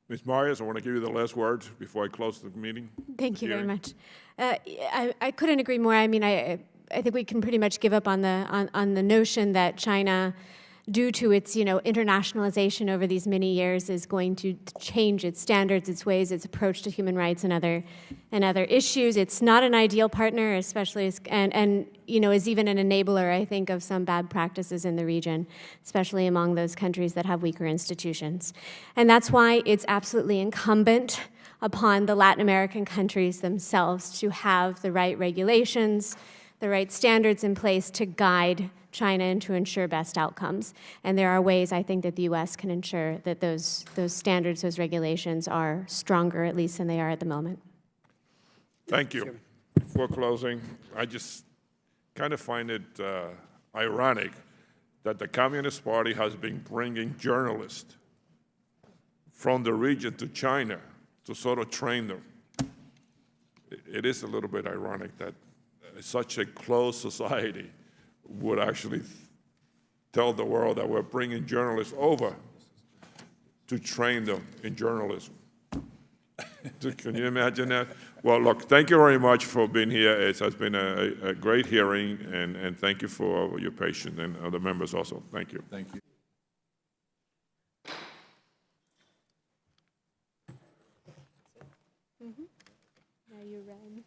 Ms. Marias, I want to give you the last words before I close the meeting. Thank you very much. I couldn't agree more. I mean, I think we can pretty much give up on the notion that China, due to its internationalization over these many years, is going to change its standards, its ways, its approach to human rights and other issues. It's not an ideal partner, especially and is even an enabler, I think, of some bad practices in the region, especially among those countries that have weaker institutions. And that's why it's absolutely incumbent upon the Latin American countries themselves to have the right regulations, the right standards in place to guide China and to ensure best outcomes. And there are ways, I think, that the U.S. can ensure that those standards, those regulations are stronger, at least, than they are at the moment. Thank you. Before closing, I just kind of find it ironic that the Communist Party has been bringing journalists from the region to China to sort of train them. It is a little bit ironic that such a closed society would actually tell the world that we're bringing journalists over to train them in journalism. Can you imagine that? Well, look, thank you very much for being here. It has been a great hearing, and thank you for your patience, and other members also. Thank you. Thank you. Now you run.